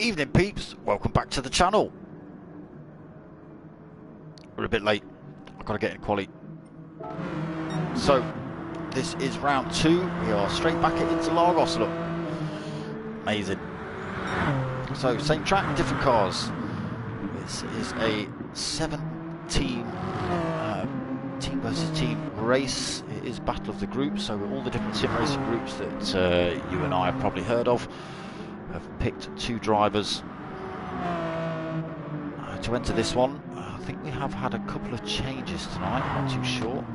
Evening peeps, welcome back to the channel. We're a bit late, I've got to get in quali. So, this is round 2, we are straight back at Interlagos, look. Amazing. So, same track, different cars. This is a 7-team team versus team race. It is Battle of the Groups, so all the different sim racing groups that you and I have probably heard of have picked 2 drivers to enter this one. I think we have had a couple of changes tonight, I'm not too sure.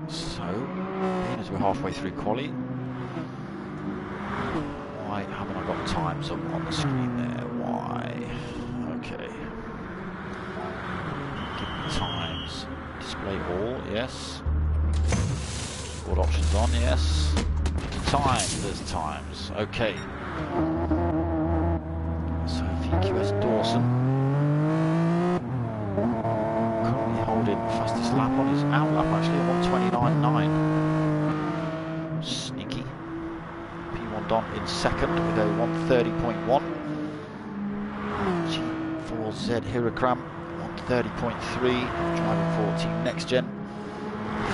So, being as we're halfway through quali, why haven't I got times up on the screen there? Why? Okay. Give me times. Display all, yes. Board options on, yes. Times, there's times. Okay. So VQS Dawson currently holding fastest lap on his out lap actually at 1:29.9. Sneaky. P1 Don in second with a 1:30.1. G4Z Hirakram 1:30.3. Driving for Team NxtGen.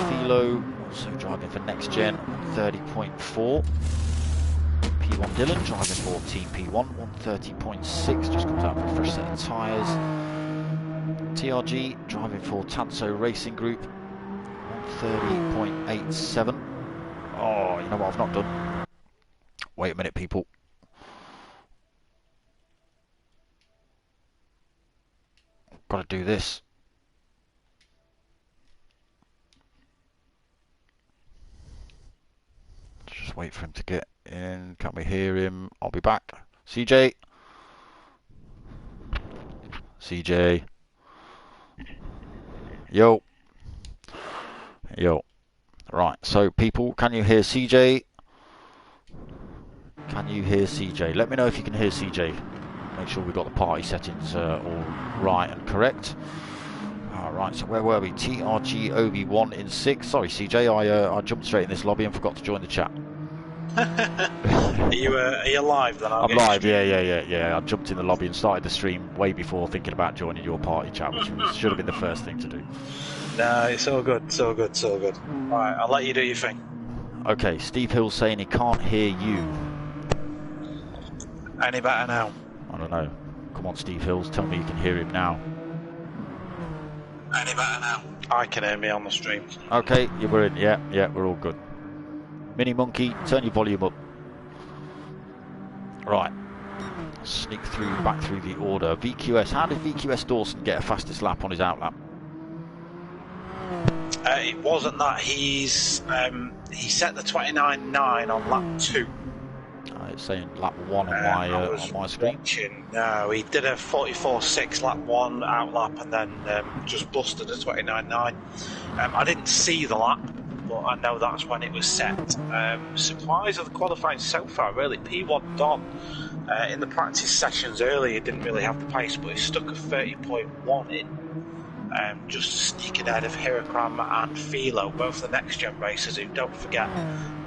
Philo also driving for NxtGen 1:30.4. P1 Dylan driving for Team P1 1:30.6. Just comes out for a fresh set of tyres. TRG driving for Tanso Racing Group 1:30.87. Oh, you know what I've not done? Wait a minute, people. Got to do this. Just wait for him to get in. Can we hear him? I'll be back. CJ. CJ. Yo. Yo. Right, so people, can you hear CJ? Can you hear CJ? Let me know if you can hear CJ. Make sure we've got the party settings all right and correct. Alright, so where were we? TRG OB1 in 6. Sorry CJ, I jumped straight in this lobby and forgot to join the chat. Are you live then? I'm live, yeah. I jumped in the lobby and started the stream way before thinking about joining your party chat, which should have been the first thing to do. No, it's all good, so good. Alright, I'll let you do your thing. Okay, Steve Hill's saying he can't hear you. Any better now? I don't know. Come on, Steve Hills, tell me you can hear him now. Any better now? I can hear me on the stream. Okay, we're in. Yeah, we're all good. Mini Monkey, turn your volume up. Right. Sneak back through the order. VQS, how did VQS Dawson get a fastest lap on his out lap? It wasn't that. He set the 29.9 on lap 2. It's saying lap 1 on my screen. No, he did a 44.6 lap 1 out lap and then just busted a 29.9. I didn't see the lap, but I know that's when it was set. Surprise of the qualifying so far, really. P1 Don in the practice sessions earlier, he didn't really have the pace, but he stuck a 30.1 in. Just sneaking ahead of Hirakram and Philo, both the NxtGen racers who, don't forget,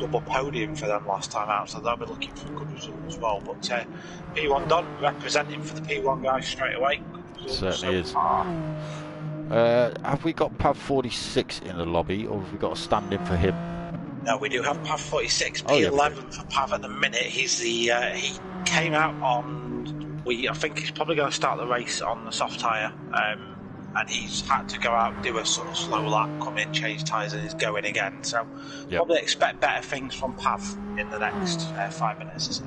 double podium for them last time out, so they'll be looking for a good result as well. But P1 Don representing for the P1 guys straight away. Certainly is. Have we got Pav 46 in the lobby, or have we got a stand-in for him? No, we do have Pav 46, P11 for Pav at the minute. He's the he came out on. I think he's probably going to start the race on the soft tyre. And he's had to go out and do a sort of slow lap, come in, change tyres, and he's going again. So probably expect better things from Pav in the next 5 minutes.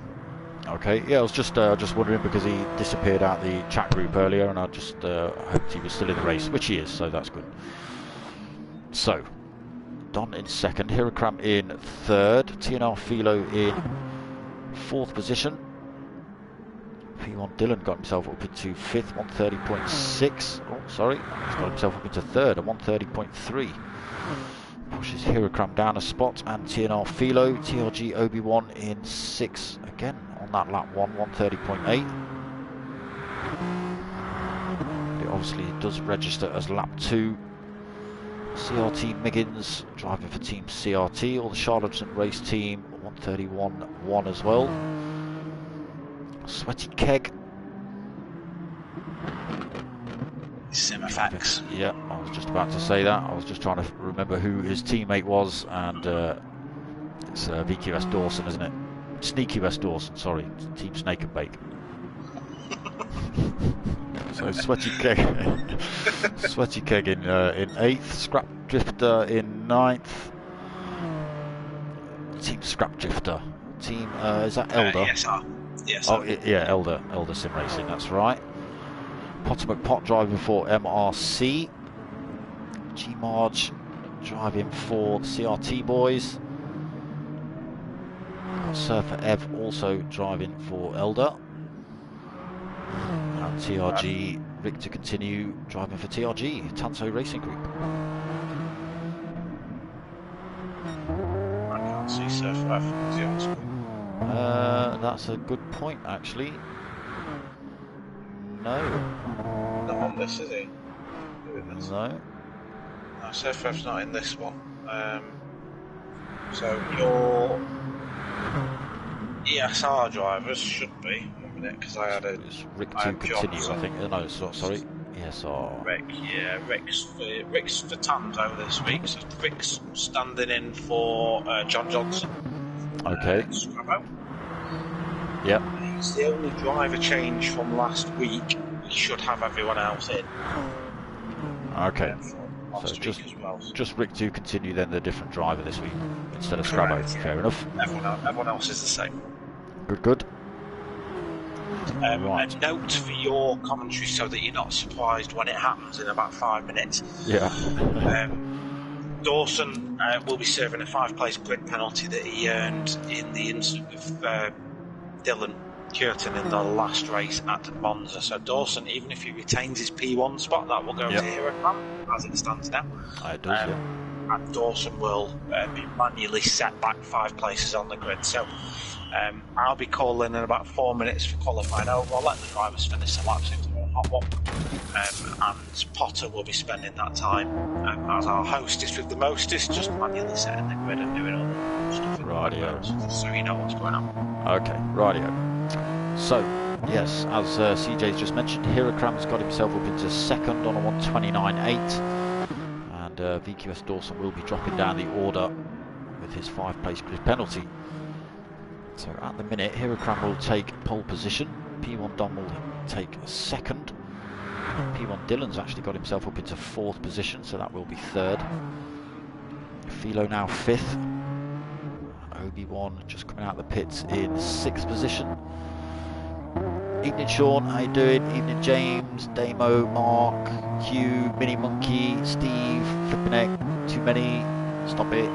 Okay, yeah, I was just wondering because he disappeared out the chat group earlier, and I just hoped he was still in the race, which he is, so that's good. So, Don in second, Hirakram in third, TNR Philo in 4th position. P1 Dylan got himself up into 5th, 1:30.6. Oh, sorry, he's got himself up into 3rd, at 1:30.3. Pushes Hirakram down a spot, and TNR Philo, TRG Obi-Wan in 6 again on that lap 1, 1:30.8. It obviously does register as lap 2 CRT Miggins driving for Team CRT, or the Charlatan race team, 131.1 as well. Sweaty Keg. SimFx. Yeah, I was just about to say that. I was just trying to remember who his teammate was, and it's VQS Dawson, isn't it? Sneaky West Dawson, sorry. Team Snake and Bake. So Sweaty Keg, Sweaty Keg in 8th, Scrap Drifter in 9th. Team Scrap Drifter. Team is that Eldar? Yes. Oh yeah, Eldar Sim Racing. That's right. Potter McPot driving for MRC. G Marge driving for CRT Boys. Surfer Ev also driving for Eldar. And TRG Rick to continue driving for TRG, Tanso Racing Group. I can't see Surfer F on the screen. That's a good point, actually. No. Not on this, is he? No. No, Surfer F's not in this one. So your ESR drivers should be, because I had a. It's Rick to continue, I think. No, it's not, sorry. ESR. Rick's for Tanso this week, so Rick's standing in for John Johnson. Okay. Yep. He's the only driver change from last week. He should have everyone else in. Okay. So Well. just Rick to continue then, the different driver this week instead of Scrabbo. Correct, yeah. Fair enough. Everyone else is the same. Good. Right. A note for your commentary so that you're not surprised when it happens in about 5 minutes. Yeah. Dawson will be serving a 5-place grid penalty that he earned in the incident with Dylan Curtin in the last race at Monza. So Dawson, even if he retains his P1 spot, that will go to Hiram as it stands now. It does, yeah. And Dawson will be manually set back 5 places on the grid. So I'll be calling in about 4 minutes for qualifying over. I'll let the drivers finish the laps if they're on hot one. And Potter will be spending that time as our hostess with the mostest, just manually setting the grid and doing all the stuff. Radio. So you know what's going on. Okay, radio. So, yes, as CJ's just mentioned, Hirakram's got himself up into second on a 129.8. And VQS Dawson will be dropping down the order with his 5-place grid penalty. So at the minute, Hirakram will take pole position, P1 Dom will take second, P1 Dylan's actually got himself up into 4th position, so that will be 3rd. Philo now 5th, Obi-Wan just coming out of the pits in 6th position. Evening Sean, how you doing? Evening James, Damo, Mark, Hugh, Mini Monkey, Steve, Flipping Egg, too many, stop it.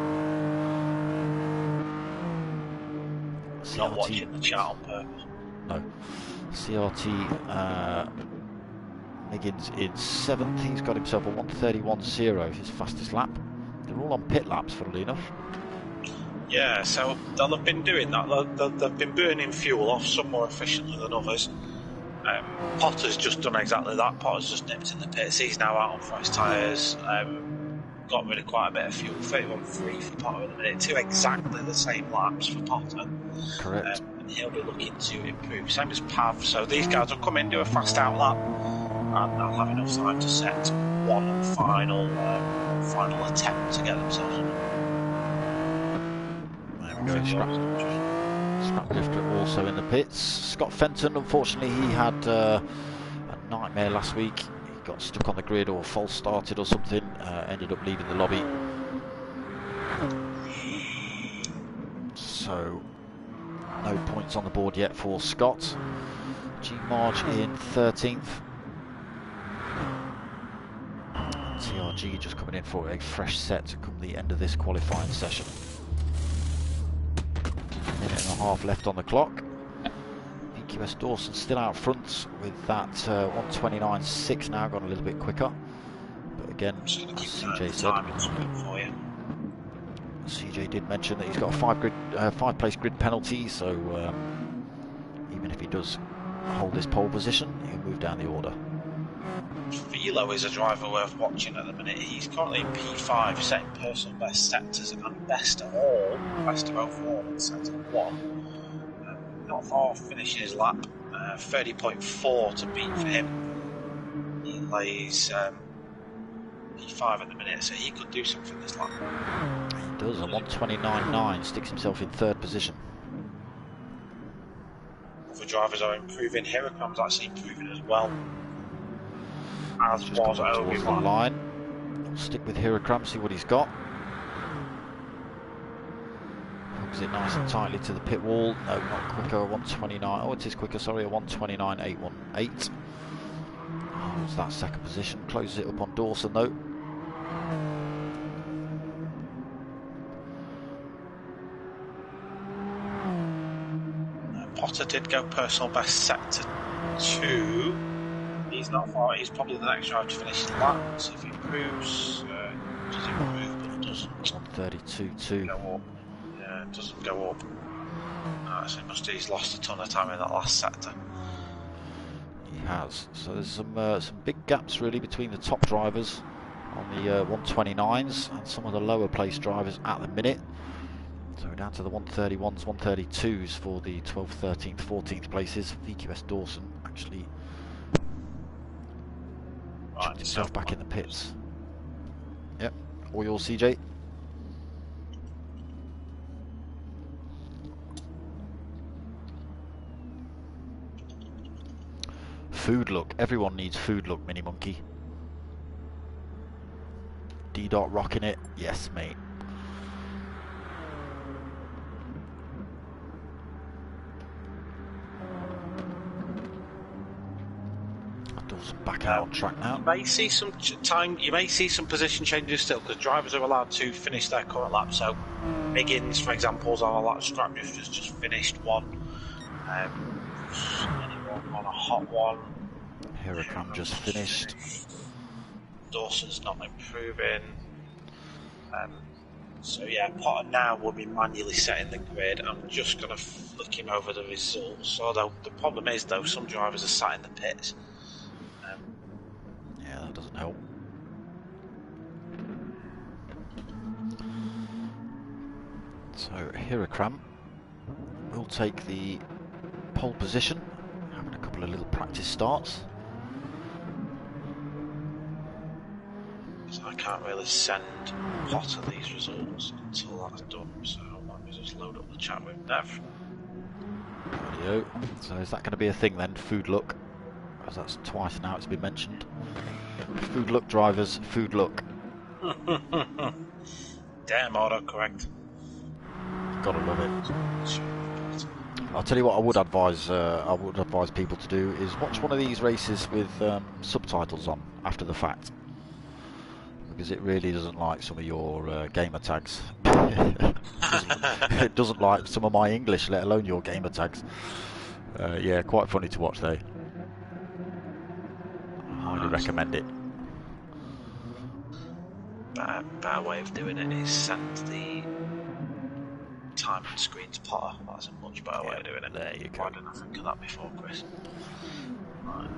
Not watching the chat on purpose. No. CRT Miggins in 7th. He's got himself a 131.0, his fastest lap. They're all on pit laps, funnily enough. Yeah, so they've been doing that. They've been burning fuel off, some more efficiently than others. Potter's just done exactly that. Potter's just nipped in the pits. He's now out on fresh tyres. Got rid of quite a bit of fuel. 31.3 for Potter at the minute. 2 exactly the same laps for Potter. Correct. And he'll be looking to improve. Same as Pav. So these guys will come in, do a fast out lap, and they'll have enough time to set one final attempt to get themselves on. There we go. Scrap Drifter also in the pits. Scott Fenton, unfortunately, he had a nightmare last week. He got stuck on the grid or false started or something. Ended up leaving the lobby. So, no points on the board yet for Scott. G Marge in 13th. TRG just coming in for a fresh set to come the end of this qualifying session. Minute and a half left on the clock. VQS Dawson still out front with that 129.6 now, gone a little bit quicker. But again, as CJ said, CJ did mention that he's got a 5-place grid penalty, so even if he does hold this pole position, he'll move down the order. Philo is a driver worth watching at the minute. He's currently in P5, setting personal best sectors and best of overall in sector 1. Not far off finishing his lap, 30.4 to beat for him. He lays P5 at the minute, so he could do something this lap. He does, a 129.9, sticks himself in 3rd position. Other drivers are improving. Hirocram's actually improving as well. As just was towards the line. We'll stick with Hirocram, see what he's got. Hooks it nice and tightly to the pit wall. No, not quicker, a 129. Oh, it is quicker, sorry, a 129.818. Holds that 2nd position, closes it up on Dawson though. Potter did go personal best sector 2. He's not far. He's probably the next driver to finish his lap. See if he improves. Does he improve? But it doesn't. 132.2. Go up. Yeah, it doesn't go up. So he's lost a ton of time in that last sector. He has. So there's some big gaps really between the top drivers on the 129s and some of the lower placed drivers at the minute. So we're down to the 131s, 132s for the 12th, 13th, 14th places. VQS Dawson actually chucked himself back in the pits. Yep, all yours, CJ. Food look. Everyone needs food look, Mini Monkey. D-Dot rocking it. Yes, mate. Back out on track now. You may see some time. You may see some position changes still, because drivers are allowed to finish their current lap. So, Miggins, for example, is on a lap. Scrap just finished one. Anyone on a hot one? Hirocram just finished. Dawson's not improving. So yeah, Potter now will be manually setting the grid. I'm just going to flick him over the results. Although the problem is, though, some drivers are sat in the pits. Yeah, that doesn't help. So Hirocram will take the pole position, having a couple of little practice starts. So I can't really send Potter these results until that's done, so let me just load up the chat with Dev. Rightio. So is that going to be a thing then, food look? As that's twice now it's been mentioned. Food look drivers, food look. Damn autocorrect. Gotta love it. I'll tell you what I would advise people to do is watch one of these races with subtitles on after the fact. Because it really doesn't like some of your gamer tags. It doesn't like some of my English, let alone your gamer tags. Yeah, quite funny to watch though. Highly recommend it. Bad way of doing it is send the time and screen to Potter. That's a much better way of doing it. There you go. Why didn't I think of that before, Chris? Right.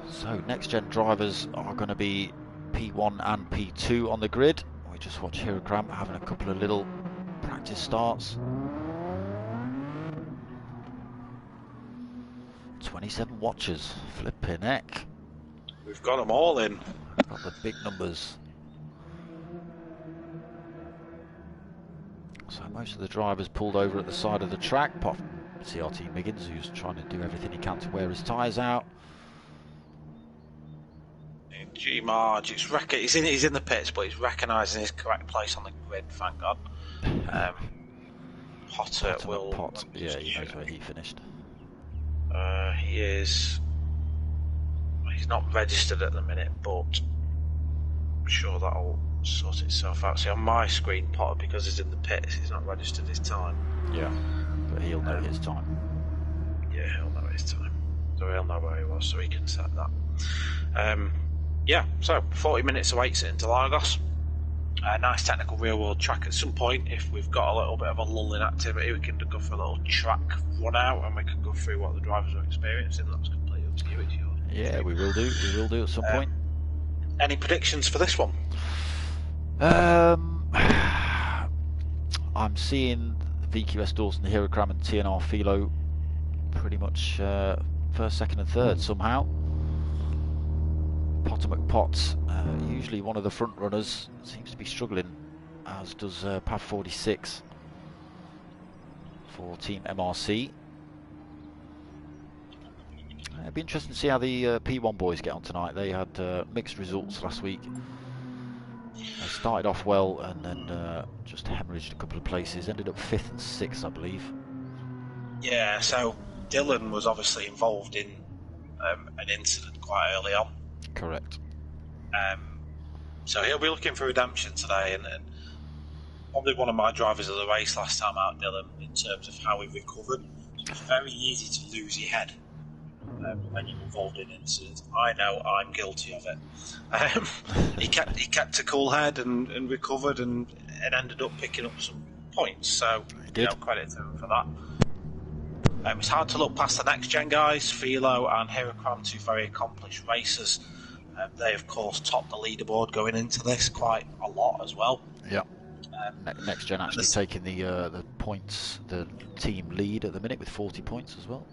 So next gen drivers are going to be P1 and P2 on the grid. We just watch Hirocram having a couple of little practice starts. 27 watchers, flipping heck. We've got them all in. Got the big numbers. So most of the drivers pulled over at the side of the track, apart from CRT Miggins, who's trying to do everything he can to wear his tyres out. G Marge, he's in the pits, but he's recognising his correct place on the grid. Thank God. Potter will. Pot. Yeah, he knows where he finished. He is. He's not registered at the minute, but I'm sure that'll sort itself out. See, on my screen, Potter, because he's in the pits, he's not registered his time. Yeah, but he'll know his time. Yeah, he'll know his time. So he'll know where he was, so he can set that. Yeah, so 40 minutes away to Interlagos. Nice technical real world track. At some point, if we've got a little bit of a lull in activity, we can go for a little track run out and we can go through what the drivers are experiencing. That's completely up to you. It's yours. Yeah, we will do. We will do at some point. Any predictions for this one? I'm seeing VQS Dawson, Heracram and TNR Philo pretty much first, second and third somehow. Potomac Potts, usually one of the front runners, seems to be struggling, as does PAV 46 for Team MRC. It'd be interesting to see how the P1 boys get on tonight. They had mixed results last week. They started off well and then just hemorrhaged a couple of places. Ended up 5th and 6th, I believe. Yeah, so Dylan was obviously involved in an incident quite early on. Correct. So he'll be looking for redemption today, and probably one of my drivers of the race last time out, Dylan, in terms of how he recovered. It's very easy to lose your head when you're involved in incidents. I know I'm guilty of it. He kept a cool head and recovered and ended up picking up some points. So credit to him for that. It's hard to look past the NxtGen guys. Philo and Heracram, two very accomplished racers. They of course topped the leaderboard going into this quite a lot as well. Yeah. NxtGen actually taking the points, the team lead at the minute with 40 points as well.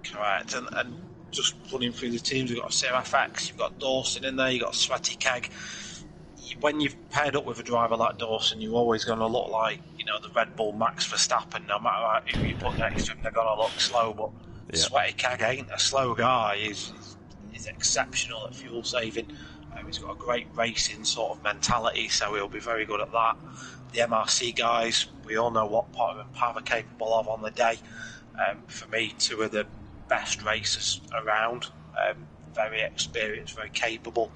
Correct, and just running through the teams, we've got SimFx, you've got Dawson in there, you've got Sweaty Keg. When you've paired up with a driver like Dawson, you're always going to look like, the Red Bull Max Verstappen. No matter who you put next to him, they're going to look slow, but Sweaty Keg ain't a slow guy. He's exceptional at fuel saving. He's got a great racing sort of mentality, so he'll be very good at that. The MRC guys, we all know what Potter and Pav are capable of on the day. For me, two of the best racers around, very experienced, very capable.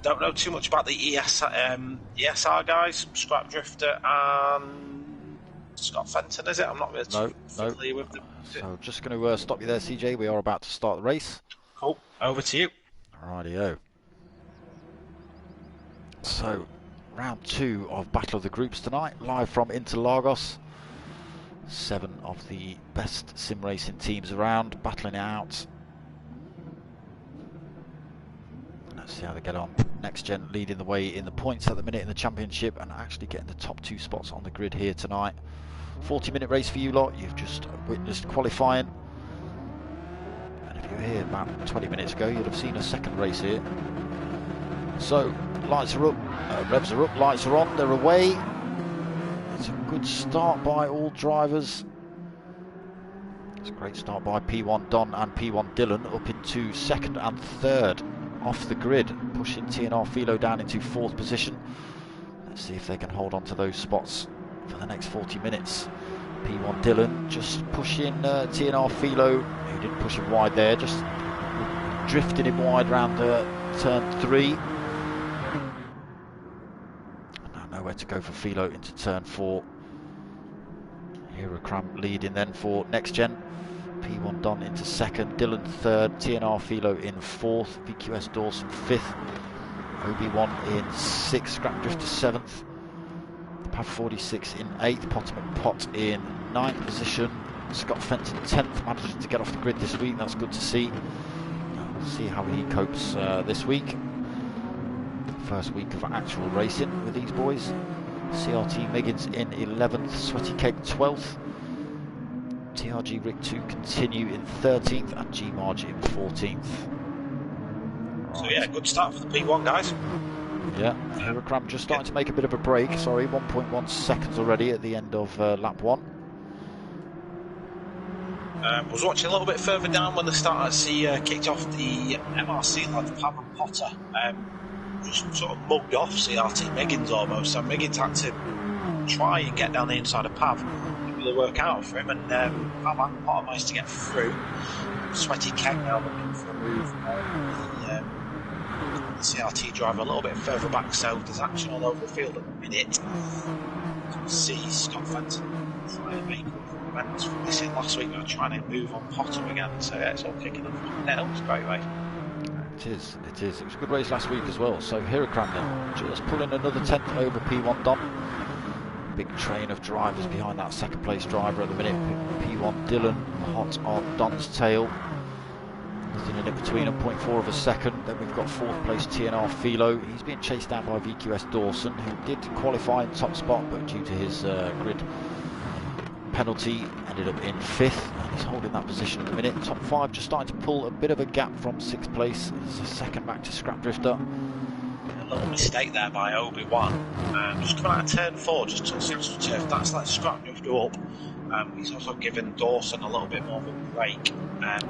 Don't know too much about the ESR guys, Scrap Drifter and Scott Fenton, is it? I'm not really familiar with them. So just going to stop you there, CJ. We are about to start the race. Cool, over to you. Rightio. So, round 2 of Battle of the Groups tonight, live from Interlagos. 7 of the best sim racing teams around, battling it out. Let's see how they get on. NxtGen leading the way in the points at the minute in the championship and actually getting the top 2 spots on the grid here tonight. 40-minute race for you lot. You've just witnessed qualifying. And if you were here about 20 minutes ago, you'd have seen a second race here. So, lights are up, revs are up, lights are on, they're away. It's a good start by all drivers. It's a great start by P1 Don and P1 Dylan up into 2nd and 3rd off the grid, pushing TNR Philo down into 4th position. Let's see if they can hold on to those spots for the next 40 minutes. P1 Dylan just pushing TNR Philo, who didn't push him wide there, just drifting him wide round turn 3. Nowhere to go for Philo into turn 4. Heracram leading then for NxtGen. P1 Don into 2nd, Dylan 3rd, TNR Philo in 4th, VQS Dawson 5th, OB1 in 6th, Scrap Drifter 7th, PAV 46 in 8th, Potomac Pot in 9th position, Scott Fenton 10th, managed to get off the grid this week, that's good to see. We'll see how he copes this week. First week of actual racing with these boys. CRT Miggins in 11th, Sweaty Keg 12th, TRG Rick 2 continue in 13th and G Marge in 14th. Right. So yeah, good start for the P1 guys. Yeah, Heracram just starting to make a bit of a break. Sorry, 1.1 seconds already at the end of lap 1. Was watching a little bit further down when the start kicked off the MRC like Pav and Potter. Just sort of mugged off CRT Miggins almost. So Miggins had to try and get down the inside of Pav. Didn't really work out for him, and Pav and Potter managed to get through. Sweaty Keg now looking for a move. The CRT driver a little bit further back, so there's action all over the field at the minute. You can see Scott Fenton trying to make improvements from this in last week. They were trying to move on Potter again, so yeah, it's all kicking off now. It's a great race. It is. It was a good race last week as well. So Heracram then just pulling another 10th over P1 Don. Big train of drivers behind that second place driver at the minute. P1 Dylan hot on Don's tail. Nothing in it between them, 0.4 of a second. Then we've got 4th place TNR Philo. He's being chased down by VQS Dawson, who did qualify in top spot, but due to his grid penalty ended up in 5th, and he's holding that position at the minute. Top 5 just starting to pull a bit of a gap from 6th place. It's a second back to Scrap Drifter. A little mistake there by Obi-Wan. Just coming out of turn 4, just took the turf. That's let Scrap Drifter up. He's also given Dawson a little bit more of a break.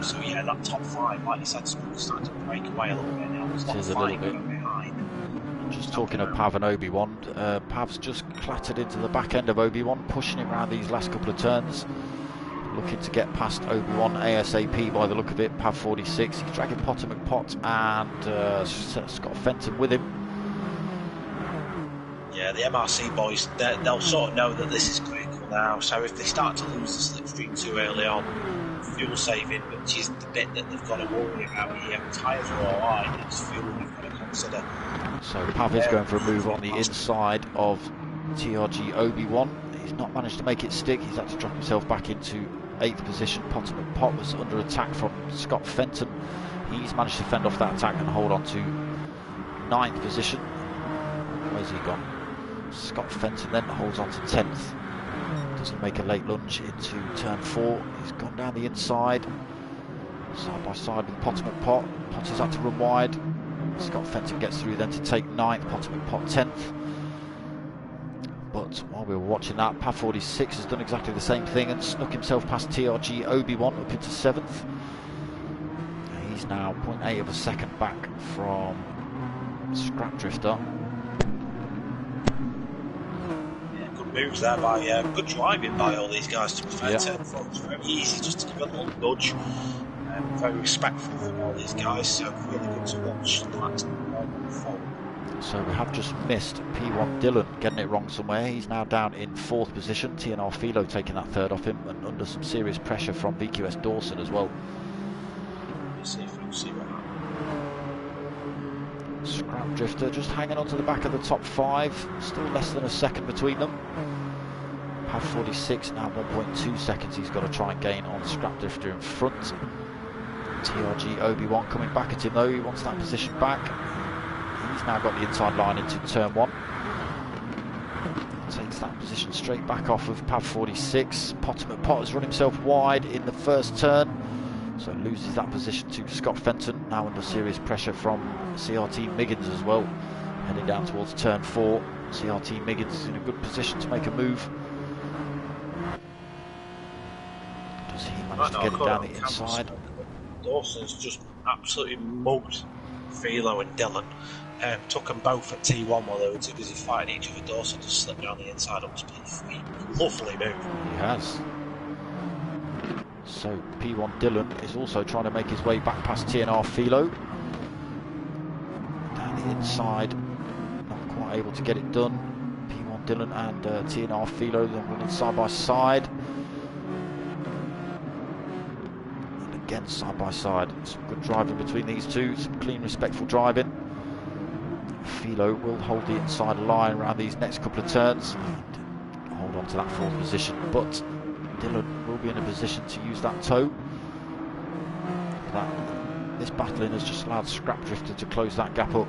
So yeah, that top 5, like you said, starting to break away a little bit now. There's It is a little bit behind. Just talking of Pav and Obi-Wan, Pav's just clattered into the back end of Obi-Wan, pushing him around these last couple of turns. Looking to get past Obi-Wan ASAP by the look of it. Pav 46, he's dragging Potter McPot and Scott Fenton with him. Yeah, the MRC boys, they'll sort of know that this is critical now, so if they start to lose the slipstream too early on, fuel saving, which is the bit that they've got to worry about here. Tyres are alright, it's fuel they've got to consider. So Pav is going for a move on the inside of TRG Obi-Wan. He's not managed to make it stick, he's had to drop himself back into 8th position. Potter McPot was under attack from Scott Fenton. He's managed to fend off that attack and hold on to 9th position. Where's he gone? Scott Fenton then holds on to 10th. Doesn't make a late lunge into turn 4. He's gone down the inside, side by side with Potter McPot. Potter's had to run wide. Scott Fenton gets through then to take 9th. Potter McPot 10th. But while we were watching that, Pav 46 has done exactly the same thing and snuck himself past TRG Obi-Wan up into 7th. He's now 0.8 of a second back from Scrap Drifter. Moves there by good driving by all these guys, to be fair. Yeah. Turn 4 was very easy just to give a little nudge. Very respectful from all these guys, so really good to watch that forward. So we have just missed P1 Dylan getting it wrong somewhere. He's now down in 4th position. TNR Philo taking that 3rd off him and under some serious pressure from VQS Dawson as well. Let's see if we'll see what happens. Scrap Drifter just hanging on to the back of the top 5, still less than a second between them. Pav 46 now 1.2 seconds he's got to try and gain on Scrap Drifter in front. TRG Obi-Wan coming back at him though, he wants that position back. He's now got the inside line into turn 1. Takes that position straight back off of Pav 46. Potter McPot has run himself wide in the first turn, so loses that position to Scott Fenton, now under serious pressure from CRT Miggins as well. Heading down towards turn 4. CRT Miggins is in a good position to make a move. Does he manage to get it down the inside? Dawson's just absolutely mugged Philo and Dylan. Took them both at T1 while they were too busy fighting each other. Dawson just slipped down the inside up to P3. Lovely move. He has. So P1 Dylan is also trying to make his way back past TNR Philo. Down the inside, not quite able to get it done. P1 Dylan and TNR Philo then running side by side. And again side by side. Some good driving between these two, some clean, respectful driving. Philo will hold the inside line around these next couple of turns and hold on to that 4th position, but Dylan will be in a position to use that toe. This battling has just allowed Scrap Drifter to close that gap up.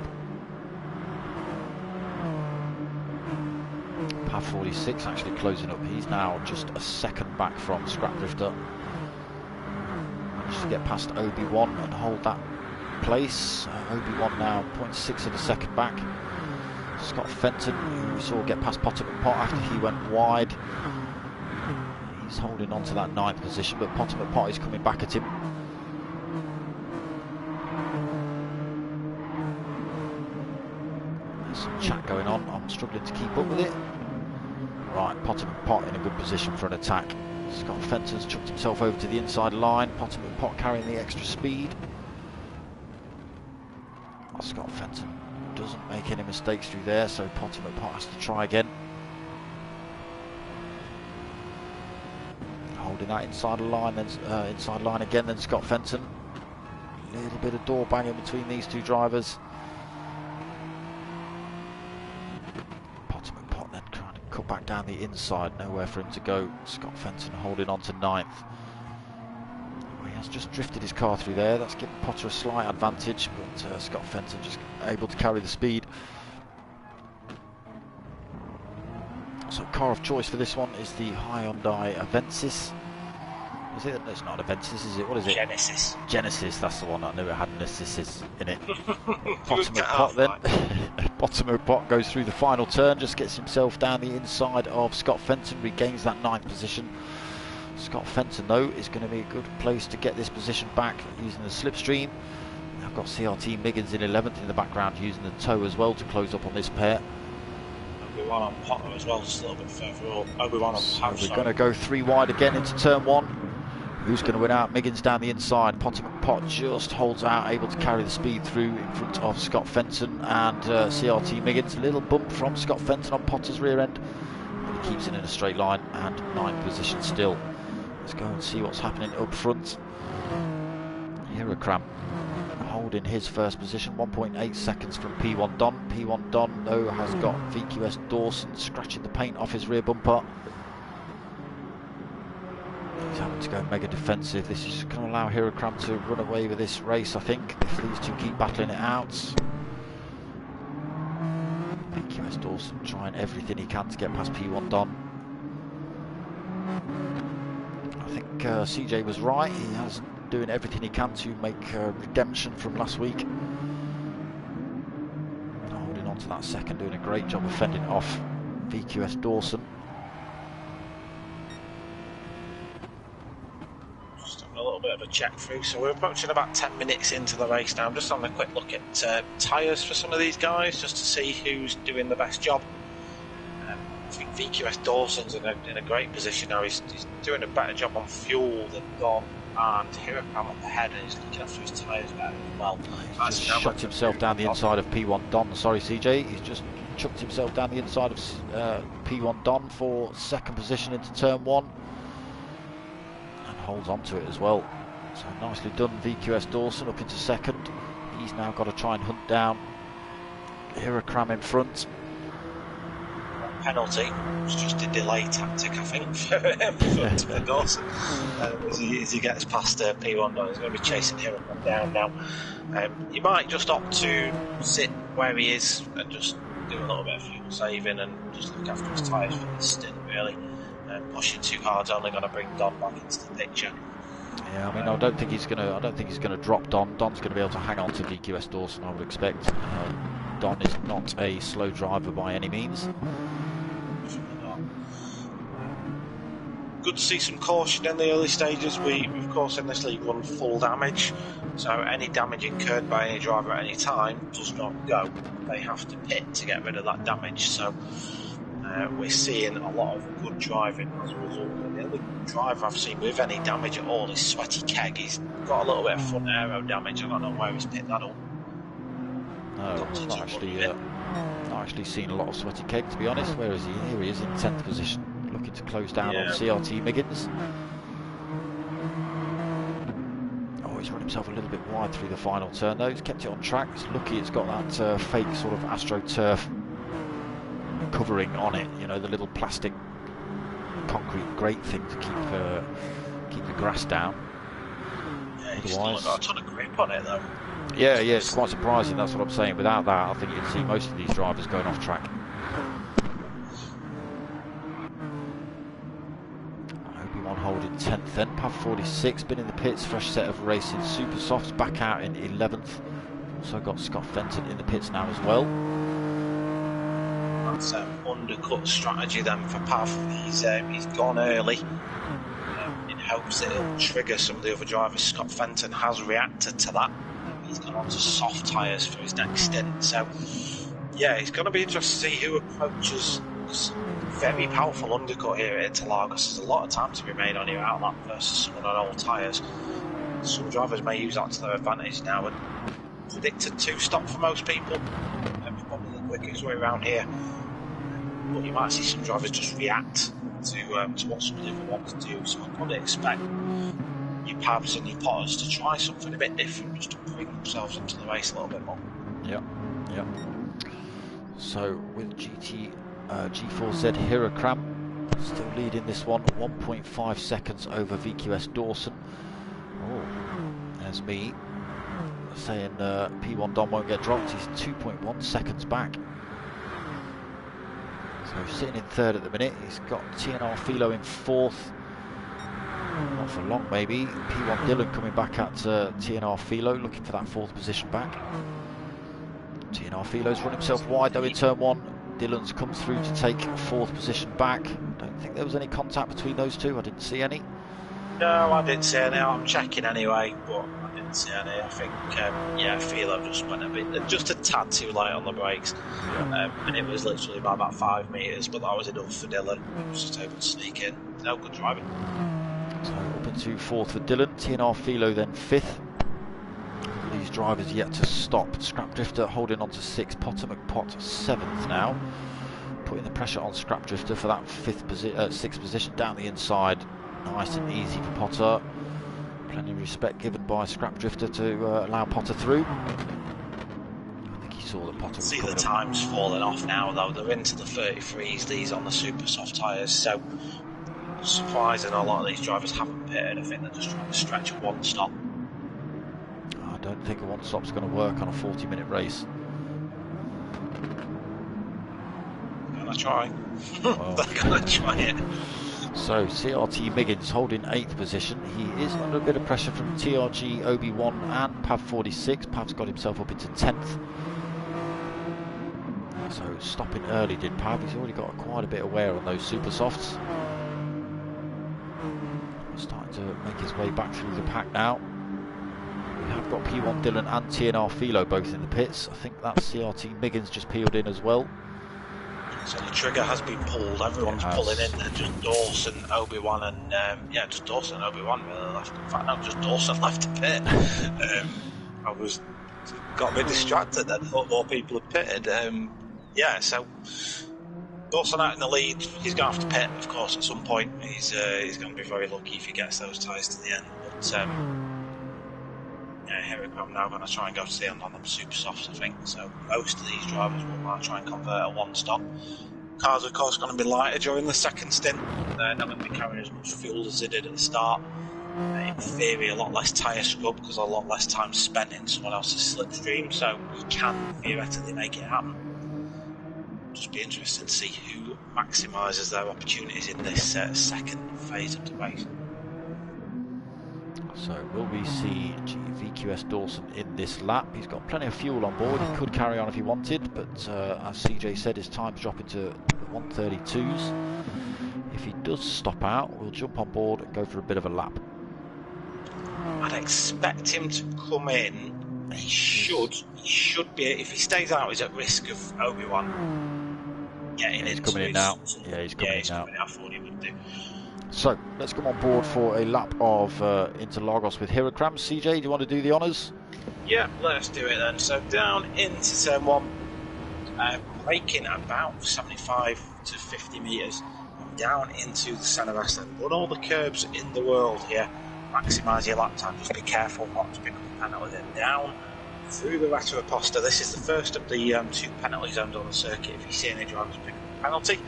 Pav 46 actually closing up. He's now just a second back from Scrap Drifter. Managed to get past Obi-Wan and hold that place. Obi-Wan now 0.6 of a second back. Scott Fenton, who we saw get past Potter McPot after he went wide. He's holding on to that 9th position, but Potter McPot is coming back at him. There's some chat going on. I'm struggling to keep up with it. Right, Potter McPot in a good position for an attack. Scott Fenton's chucked himself over to the inside line. Potter McPot carrying the extra speed. Scott Fenton doesn't make any mistakes through there, so Potter McPot has to try again. Holding that inside line, then inside line again, then Scott Fenton. A little bit of door banging between these two drivers. Potter McPot then trying to cut back down the inside, nowhere for him to go. Scott Fenton holding on to 9th. We has just drifted his car through there. That's given Potter a slight advantage, but Scott Fenton just able to carry the speed. So car of choice for this one is the Hyundai Avensis. Is it? No, it's not an Avensis, is it? What is it? Genesis. Genesis, that's the one. I knew it had an assist in it. Bottom of pot then. Bottom of pot goes through the final turn, just gets himself down the inside of Scott Fenton, regains that 9th position. Scott Fenton, though, is going to be a good place to get this position back using the slipstream. I've got CRT Miggins in 11th in the background using the tow as well to close up on this pair. One on Potter as well, just a little bit further up. One on so we're going to go 3 wide again into turn 1. Who's going to win out? Miggins down the inside. Potter Pot just holds out, able to carry the speed through in front of Scott Fenton and CRT Miggins. A little bump from Scott Fenton on Potter's rear end, but he keeps it in a straight line and 9th position still. Let's go and see what's happening up front. Hirokram holding his first position, 1.8 seconds from P1 Don. P1 Don, though, has got VQS Dawson scratching the paint off his rear bumper. He's having to go mega defensive. This is going to allow Hirokram to run away with this race, I think, if these two keep battling it out. VQS Dawson trying everything he can to get past P1 Don. I think CJ was right. He has doing everything he can to make redemption from last week. Holding on to that second, doing a great job of fending off VQS Dawson. Just having a little bit of a check through, so we're approaching about 10 minutes into the race now. I'm just having a quick look at tyres for some of these guys, just to see who's doing the best job. I think VQS Dawson's in a great position now. He's doing a better job on fuel than Don, and Hirokram up ahead, and he's looking after his tyres better as well. He's just shut himself down the inside of P1 Don. Sorry, CJ. He's just chucked himself down the inside of P1 Don for 2nd position into turn 1, and holds on to it as well. So nicely done, VQS Dawson up into 2nd. He's now got to try and hunt down Hirokram in front. Penalty. It's just a delay tactic, I think, for Dawson. As he gets past P1 Don, he's going to be chasing Hirokram down now. He might just opt to sit where he is and just do a little bit of fuel saving and just look after his tyres for this stint, really. Pushing too hard's only going to bring Don back into the picture. Yeah, I mean, I don't think he's going to drop Don. Don's going to be able to hang on to VQS Dawson, I would expect. Don is not a slow driver by any means. Good to see some caution in the early stages. We, of course, in this league run full damage, so any damage incurred by any driver at any time does not go. They have to pit to get rid of that damage, so we're seeing a lot of good driving as a result. The only driver I've seen with any damage at all is Sweaty Keg. He's got a little bit of front aero damage. I don't know where he's picked that up. No, not actually seen a lot of Sweaty Keg, to be honest. Where is he? Here he is in 10th position, looking to close down on CRT Miggins. Oh, he's run himself a little bit wide through the final turn though. He's kept it on track. It's lucky it's got that fake sort of AstroTurf covering on it, you know, the little plastic concrete grate thing to keep the grass down. Yeah, he's still got a ton of grip on it though. Yeah, it's quite surprising, that's what I'm saying. Without that, I think you'd see most of these drivers going off track. Obi-Wan holding 10th then, Pav 46, been in the pits, fresh set of racing super softs, back out in 11th. Also got Scott Fenton in the pits now as well. That's undercut strategy then for Pav. He's gone early in hopes that it'll trigger some of the other drivers. Scott Fenton has reacted to that. He's gone on to soft tyres for his next stint. So, yeah, it's going to be interesting to see who approaches this very powerful undercut here at Interlagos. There's a lot of time to be made on your outlap versus someone on old tyres. Some drivers may use that to their advantage now, and predicted 2-stop for most people. Probably the quickest way around here. But you might see some drivers just react to what some of the other ones do. So I'd probably expect your Pavs and your Potters to try something a bit different, just to bring themselves into the race a little bit more. Yeah. So with G4Z Hirokram still leading this one, 1.5 seconds over VQS Dawson. Oh, there's me saying P1 Dom won't get dropped. He's 2.1 seconds back. So sitting in third at the minute. He's got TNR Philo in fourth. Not for long, maybe. P1 Dylan coming back at TNR Philo, looking for that fourth position back. TNR Philo's run himself wide though in turn one. Dylan's come through to take fourth position back. Don't think there was any contact between those two. I didn't see any. No, I didn't see any. I'm checking anyway, but I didn't see any. I think, yeah, Philo just went just a tad too light on the brakes. And it was literally by about 5 metres, but that was enough for Dylan. He was just able to sneak in. No, good driving. So up into fourth for Dylan. TNR Philo then fifth. These drivers yet to stop. Scrap Drifter holding on to sixth. Potter McPot seventh now. Putting the pressure on Scrap Drifter for that sixth position down the inside. Nice and easy for Potter. Plenty of respect given by Scrap Drifter to allow Potter through. I think he saw that Potter was See coming the times falling off now though. They're into the 33s, these on the super soft tyres, so surprising a lot of these drivers haven't pitted. I think they're just trying to stretch a one stop. I don't think a one stop's going to work on a 40-minute race. They're going to try. Well. They're going to try it. So CRT Miggins holding 8th position. He is under a bit of pressure from TRG Obi-Wan and Pav 46. Pav's got himself up into 10th. So stopping early did Pav. He's already got quite a bit of wear on those super softs. Starting to make his way back through the pack now. We have got P1 Dylan and TNR Philo both in the pits. I think that CRT Miggins just peeled in as well. So the trigger has been pulled. Everyone's pulling in. They're just Dawson, Obi-Wan, and yeah, just Dawson and Obi-Wan really left. In fact, no, just Dawson left the pit. Got a bit distracted then. Thought more people had pitted. Yeah, so Dawson out in the lead. He's going to have to pit, of course, at some point. He's going to be very lucky if he gets those tyres to the end. But yeah, here we go. I'm now going to try and go to the end on them super softs, I think. So most of these drivers will now try and convert a one stop. Cars, of course, going to be lighter during the second stint. They're not going to be carrying as much fuel as they did at the start. In theory, a lot less tyre scrub because a lot less time spent in someone else's slipstream. So you can theoretically make it happen. Just be interested to see who maximises their opportunities in this second phase of the race. So will we see VQS Dawson in this lap? He's got plenty of fuel on board. He could carry on if he wanted, but as CJ said, his time's dropping to 1:32s. If he does stop out, we'll jump on board and go for a bit of a lap. I'd expect him to come in. He should be. If he stays out, he's at risk of Obi-Wan getting he's into coming in now. Yeah, he's coming in now. I thought he would do. So let's come on board for a lap of Interlagos with Hirokram. CJ, do you want to do the honours? Yeah, let's do it then. So down into turn one, braking about 75 to 50 metres, down into the centre ascent. Run all the curbs in the world here. Maximise your lap time. Just be careful not to pick up a penalty. Then down through the Retro-Aposta. This is the first of the 2 penalty zones on the circuit. If you see any drivers pick up a penalty,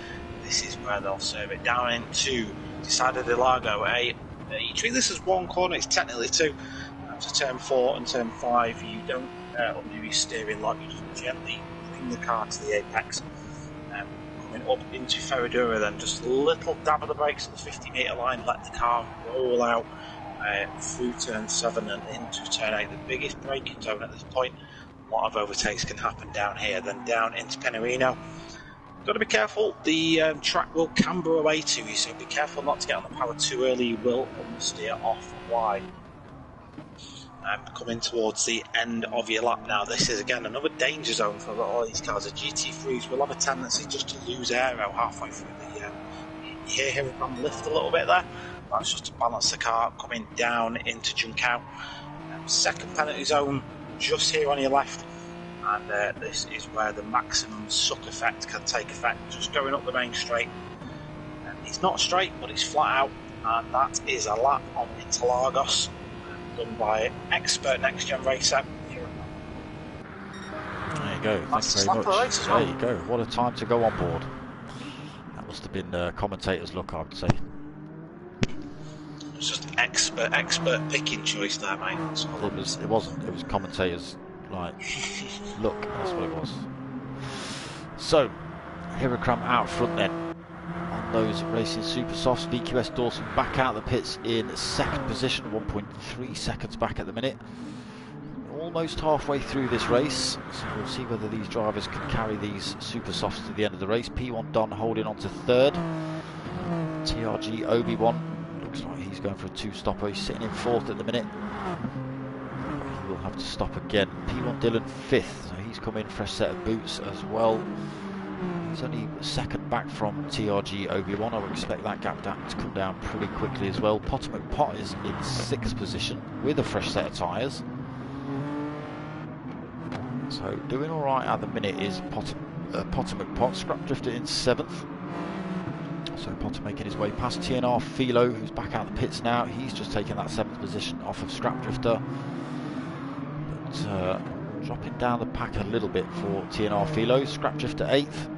this is where they'll serve it. Down into Decided Lago. You treat this as one corner, it's technically 2. After turn 4 and turn 5, you don't undo your steering lock, you just gently bring the car to the apex. Coming up into Ferradura, then just a little dab of the brakes at the 50 metre line, let the car roll out through turn 7 and into turn 8, the biggest braking zone at this point. A lot of overtakes can happen down here, then down into Penarino. Got to be careful, the track will camber away to you, so be careful not to get on the power too early, you will understeer off wide. Coming towards the end of your lap now, this is again another danger zone for all these cars. The GT3s will have a tendency just to lose aero halfway through the you hear him lift a little bit there, that's just to balance the car. Coming down into Juncao, second penalty zone just here on your left. And this is where the maximum suck effect can take effect, just going up the main straight. It's not straight, but it's flat out, and that is a lap on Interlagos, done by expert NxtGen racer. There you go, thanks very much. There you go, what a time to go on board. That must have been commentator's luck, I would say. was just expert picking choice there, mate. It wasn't. It was commentators like, look, that's what it was. So, Hirokram out front then. On those racing super softs, VQS Dawson back out of the pits in second position, 1.3 seconds back at the minute. Almost halfway through this race, so we'll see whether these drivers can carry these super softs to the end of the race. P1 Don holding on to third. TRG Obi-Wan looks like he's going for a two-stopper. He's sitting in fourth at the minute. He will have to stop again. P1 Dylan fifth, so he's come in fresh set of boots as well. He's only a second back from TRG Obi-Wan. I would expect that gap to come down pretty quickly as well. Potomac Pot is in sixth position with a fresh set of tyres. So doing all right at the minute is Potomac Pot. Scrap Drifter in seventh. So Potter making his way past TNR Philo, who's back out the pits now. He's just taken that seventh position off of Scrap Drifter. But dropping down the pack a little bit for TNR Philo. Scrap Drifter 8th.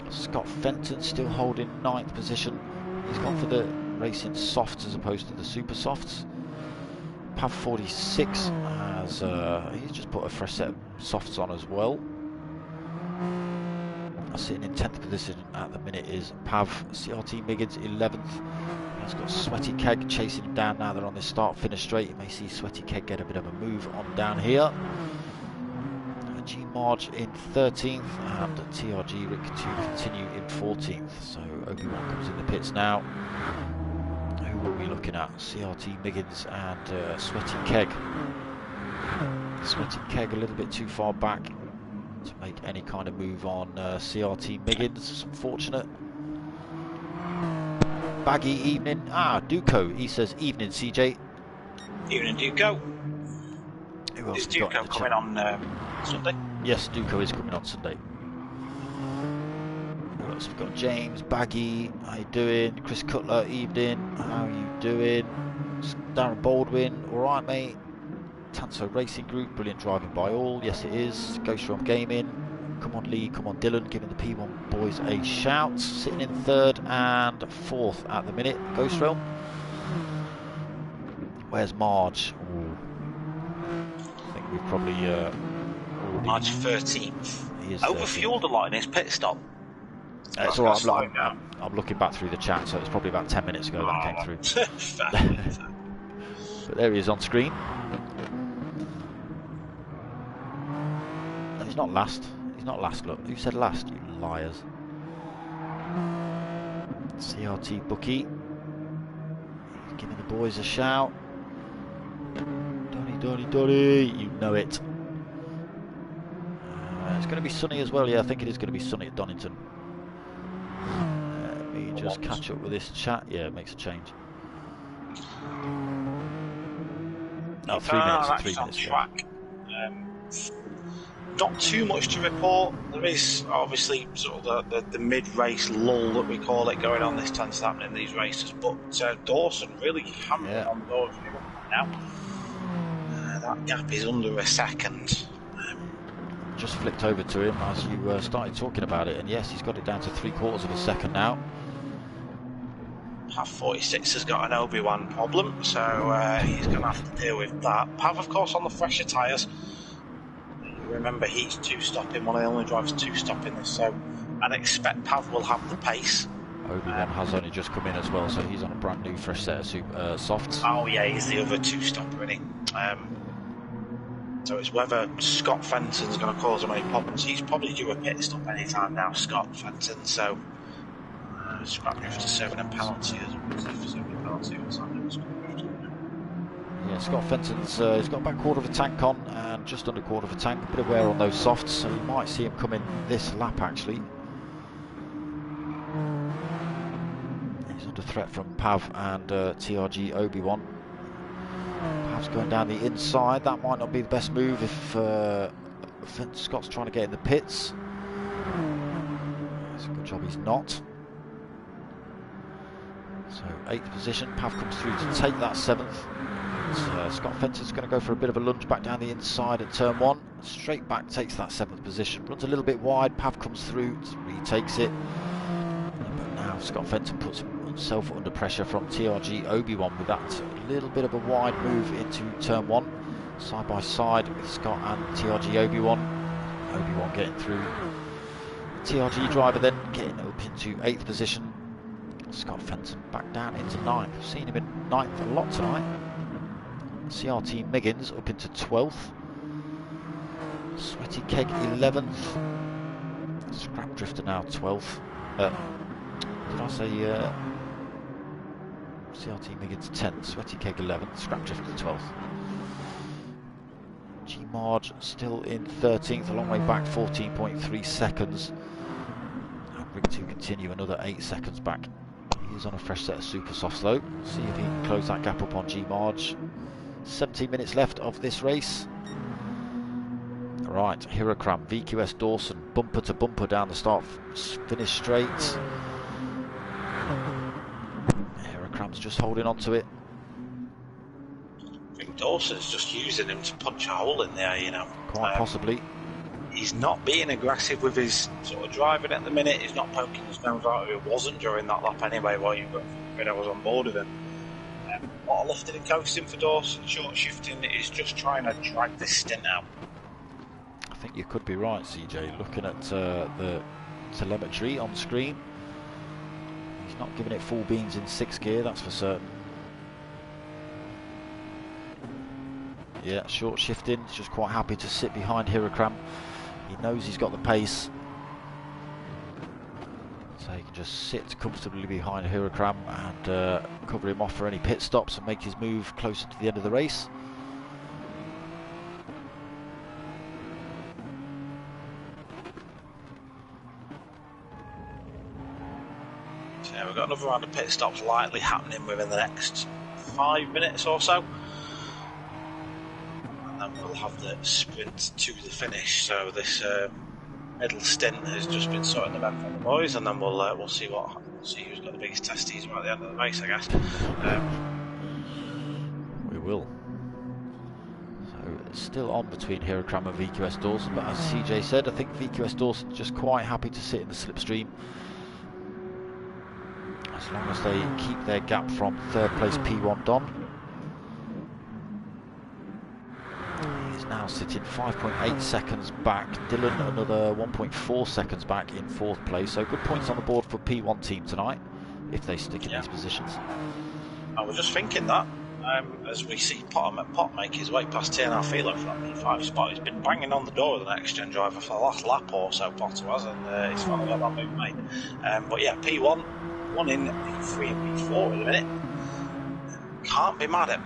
Scott Fenton still holding 9th position. He's gone for the racing softs as opposed to the super softs. Pav 46 as he's just put a fresh set of softs on as well. Sitting in 10th position at the minute is Pav. CRT Miggins 11th. He's got Sweaty Keg chasing him down now they're on this start-finish straight. You may see Sweaty Keg get a bit of a move on down here. G Marge in 13th and TRG Rick to continue in 14th. So Obi-Wan comes in the pits now. Who are we looking at? CRT Miggins and Sweaty Keg. Sweaty Keg a little bit too far back to make any kind of move on CRT Miggins. It's unfortunate. Baggy evening. Duco. He says evening, CJ. Evening, Duco. Who else is Duco coming on Sunday? Yes, Duco is coming on Sunday. Who else? We've got James, Baggy. How you doing? Chris Cutler. Evening. How you doing? Darren Baldwin. All right, mate. Tanso Racing Group, brilliant driving by all. Yes, it is. Ghost Realm Gaming. Come on, Lee. Come on, Dylan. Giving the P1 boys a shout. Sitting in third and fourth at the minute. Ghost Realm. Where's Marge? Ooh. I think we've probably. Marge 13th. He is overfueled a lot in his pit stop. It's alright. I'm looking back through the chat, so it's probably about 10 minutes ago that came through. But there he is on screen. He's not last. He's not last, look. Who said last, you liars? CRT Bookie. He's giving the boys a shout. Donny, you know it. It's going to be sunny as well, yeah, I think it is going to be sunny at Donington. Let me just catch up with this chat. Yeah, it makes a change. No, 3 minutes. 3 minutes. Track. Not too much to report. There is obviously sort of the mid-race lull that we call it going on. This tends to happen in these races, but Dawson really hammering on those now. That gap is under a second. Just flicked over to him as you started talking about it, and yes, he's got it down to 3/4 of a second now. Pav 46 has got an Obi-Wan problem, so he's going to have to deal with that. Pav, of course, on the fresher tyres. Remember, he's two-stopping, one of the only drivers two-stopping this, so I'd expect Pav will have the pace. Obi-Wan has only just come in as well, so he's on a brand new fresh set of softs. Oh yeah, he's the other two-stopper, isn't he? So it's whether Scott Fenton's going to cause him any problems. He's probably due a pit stop any time now, Scott Fenton, so Scrap Drifter serving a penalty as well. Yeah, Scott Fenton's he's got about quarter of a tank on and just under quarter of a tank, a bit of wear on those softs, so you might see him come in this lap actually. He's under threat from Pav and TRG Obi-Wan. Pav's going down the inside. That might not be the best move if Scott's trying to get in the pits. It's a good job he's not. So 8th position, Pav comes through to take that 7th. Scott Fenton's going to go for a bit of a lunge back down the inside at turn 1. Straight back, takes that 7th position. Runs a little bit wide, Pav comes through, retakes it. But now Scott Fenton puts him himself under pressure from TRG Obi-Wan with that little bit of a wide move into turn 1. Side by side with Scott and TRG Obi-Wan. Obi-Wan getting through. TRG driver then getting up into 8th position. Scott Fenton back down into 9th. Seen him in 9th a lot tonight. CRT Miggins up into 12th. Sweaty Keg 11th. Scrap Drifter now 12th. Did I say CRT Miggins 10th? Sweaty Keg 11th. Scrap Drifter 12th. G Marge still in 13th, a long way back, 14.3 seconds. And Rig 2 continue another 8 seconds back. He's on a fresh set of super softs though. See if he can close that gap up on G Marge. 17 minutes left of this race. Right, Hirokram, VQS Dawson, bumper to bumper down the start finish straight. Hirokram's just holding on to it. I think Dawson's just using him to punch a hole in there, you know. Quite possibly. He's not being aggressive with his sort of driving at the minute. He's not poking his nose out. It wasn't during that lap anyway, while I was on board with him. A lot of lifting and coasting for Dawson, short shifting. He's just trying to drag this stint out. I think you could be right, CJ. Looking at the telemetry on screen, he's not giving it full beans in 6th gear, that's for certain. Yeah, short shifting. He's just quite happy to sit behind Hirokram. He knows he's got the pace, so he can just sit comfortably behind Hirokram and cover him off for any pit stops and make his move closer to the end of the race. So yeah, we've got another round of pit stops likely happening within the next 5 minutes or so. And then we'll have the sprint to the finish. So this middle stint has just been sorting the bed for the boys, and then we'll see who's got the biggest testes right at the end of the race, I guess. We will. So it's still on between Hirokram and VQS Dawson, but as CJ said, I think VQS Dawson's just quite happy to sit in the slipstream. As long as they keep their gap from 3rd place P1 Don. He's now sitting 5.8 seconds back. Dylan another 1.4 seconds back in 4th place. So good points on the board for P1 team tonight, if they stick in these positions. I was just thinking that, as we see Pot make his way past TNR Philo for that P5 spot. He's been banging on the door of the NxtGen driver for the last lap or so, Potter has, and he's finally got that move made. But yeah, P1, one in P3 and P4 at the minute. Can't be mad at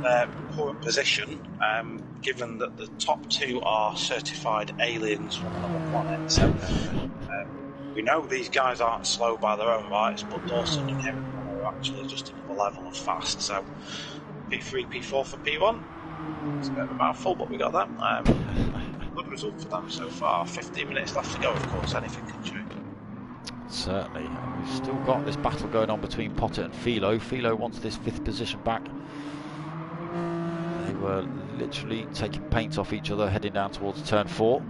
their current position, given that the top 2 are certified aliens from another planet. So we know these guys aren't slow by their own rights, but Dawson and him are actually just another level of fast. So P3, P4 for P1. It's a bit of a mouthful, but we got that. Good result for them so far. 15 minutes left to go, of course, anything can change. Certainly. We've still got this battle going on between Potter and Philo. Philo wants this 5th position back. They were literally taking paint off each other heading down towards turn 4.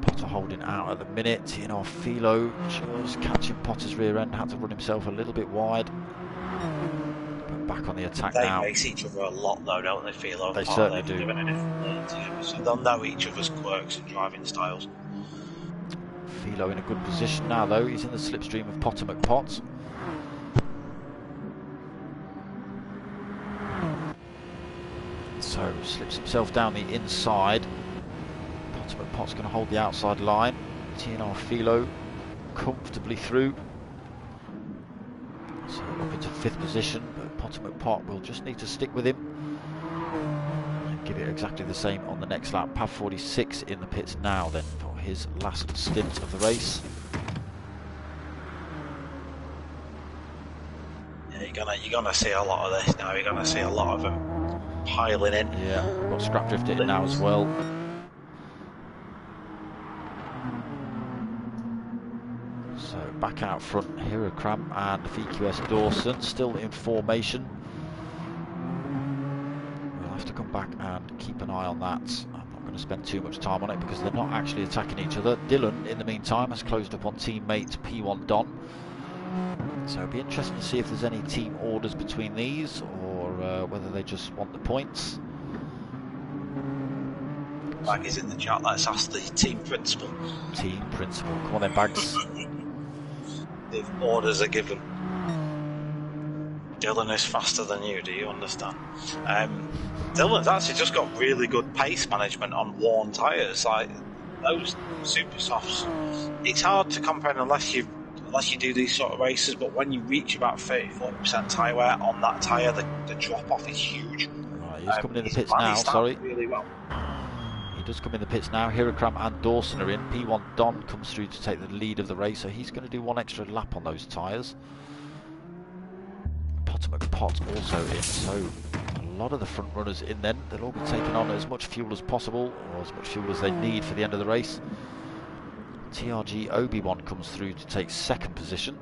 Potter holding out at the minute. You know, Philo just catching Potter's rear end, had to run himself a little bit wide. But back on the attack now. They race each other a lot though, don't they, Philo? They certainly do. So they'll know each other's quirks and driving styles. Philo in a good position now though. He's in the slipstream of Potter McPot. So slips himself down the inside. Potter McPot's going to hold the outside line. TNR Philo comfortably through. So up into 5th position, but Potter McPot will just need to stick with him and give it exactly the same on the next lap. Pav 46 in the pits now then for his last stint of the race. Yeah, you're gonna see a lot of this now. You're gonna see a lot of them piling in. Yeah, we've got Scrap Drift in now as well. So back out front, Hirokram and VQS Dawson still in formation. We'll have to come back and keep an eye on that. I'm not going to spend too much time on it because they're not actually attacking each other. Dylan, in the meantime, has closed up on teammate P1 Don. So it'll be interesting to see if there's any team orders between these, or whether they just want the points. Bag is in the chat. Let's ask the team principal. Team principal. Come on then, Bags. If orders are given. Dylan is faster than you, do you understand? Dylan's actually just got really good pace management on worn tyres. Like those super softs, it's hard to compare unless you do these sort of races, but when you reach about 30-40% tyre wear on that tyre, the drop off is huge. Right, he's coming in the pits now, sorry. Really well. He does come in the pits now. Hirakram and Dawson are in. P1 Don comes through to take the lead of the race, so he's going to do one extra lap on those tyres. Potomac Pot also in, so a lot of the front runners in then. They'll all be taking on as much fuel as possible, or as much fuel as they need for the end of the race. TRG Obi-Wan comes through to take second position.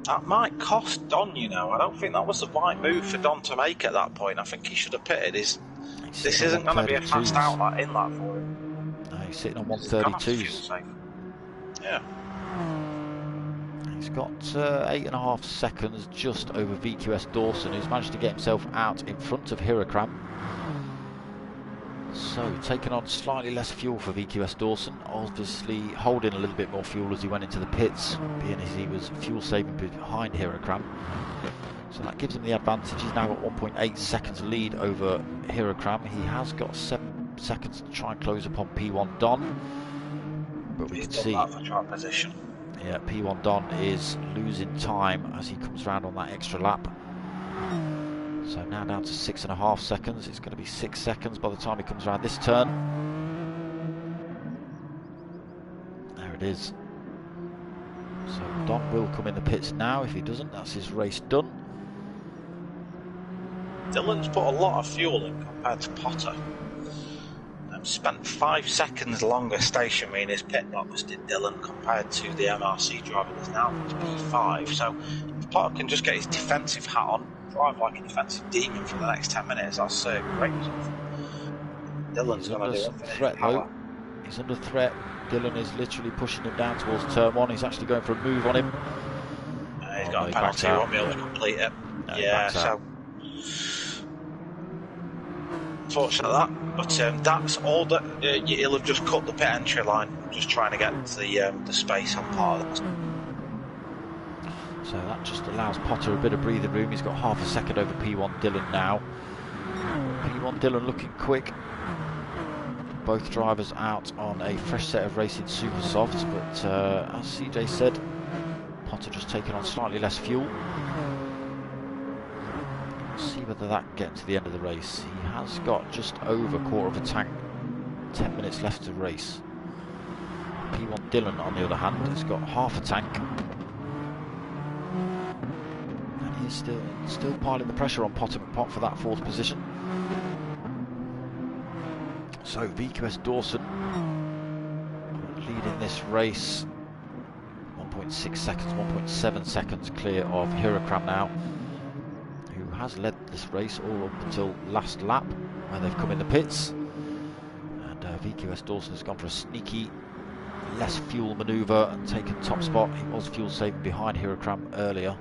That might cost Don, you know. I don't think that was the right move for Don to make at that point. I think he should have pitted. This isn't going to be a fast outlet inlet for him. No, he's sitting on 132s. Yeah. He's got 8.5 seconds just over VQS Dawson, who's managed to get himself out in front of Hirakram. So, taking on slightly less fuel for VQS Dawson, obviously holding a little bit more fuel as he went into the pits, being as he was fuel saving behind Hirakram. So that gives him the advantage. He's now got 1.8 seconds lead over Hirakram. He has got 7 seconds to try and close upon P1 Don, but we can see for track position. Yeah, P1 Don is losing time as he comes round on that extra lap. So now down to 6.5 seconds. It's going to be 6 seconds by the time he comes around this turn. There it is. So Don will come in the pits now. If he doesn't, that's his race done. Dylan's put a lot of fuel in compared to Potter. Spent 5 seconds longer stationary in his pit box did Dylan compared to the MRC driver that's now at P5. So if Potter can just get his defensive hat on, drive like a defensive demon for the next 10 minutes, that's a great result. Dylan's going to do it. Threat though. He's under threat. Dylan is literally pushing him down towards turn 1. He's actually going for a move on him. He's got a penalty, he won't be able to complete it. No, yeah, so unfortunate that, but that's all that he'll have just cut the pit entry line, just trying to get the space on part of that. So that just allows Potter a bit of breathing room. He's got half a second over P1 Dylan now. P1 Dylan looking quick. Both drivers out on a fresh set of racing super softs, but as CJ said, Potter just taking on slightly less fuel. See whether that gets to the end of the race. He has got just over a quarter of a tank, 10 minutes left to race. P1 Dylan, on the other hand, has got half a tank, and he's still piling the pressure on Potter McPot for that 4th position. So VQS Dawson leading this race, 1.6 seconds, 1.7 seconds clear of Hirakram now, who has led this race all up until last lap when they've come in the pits. And VQS Dawson has gone for a sneaky less fuel manoeuvre and taken top spot. He was fuel saving behind Hirakram earlier.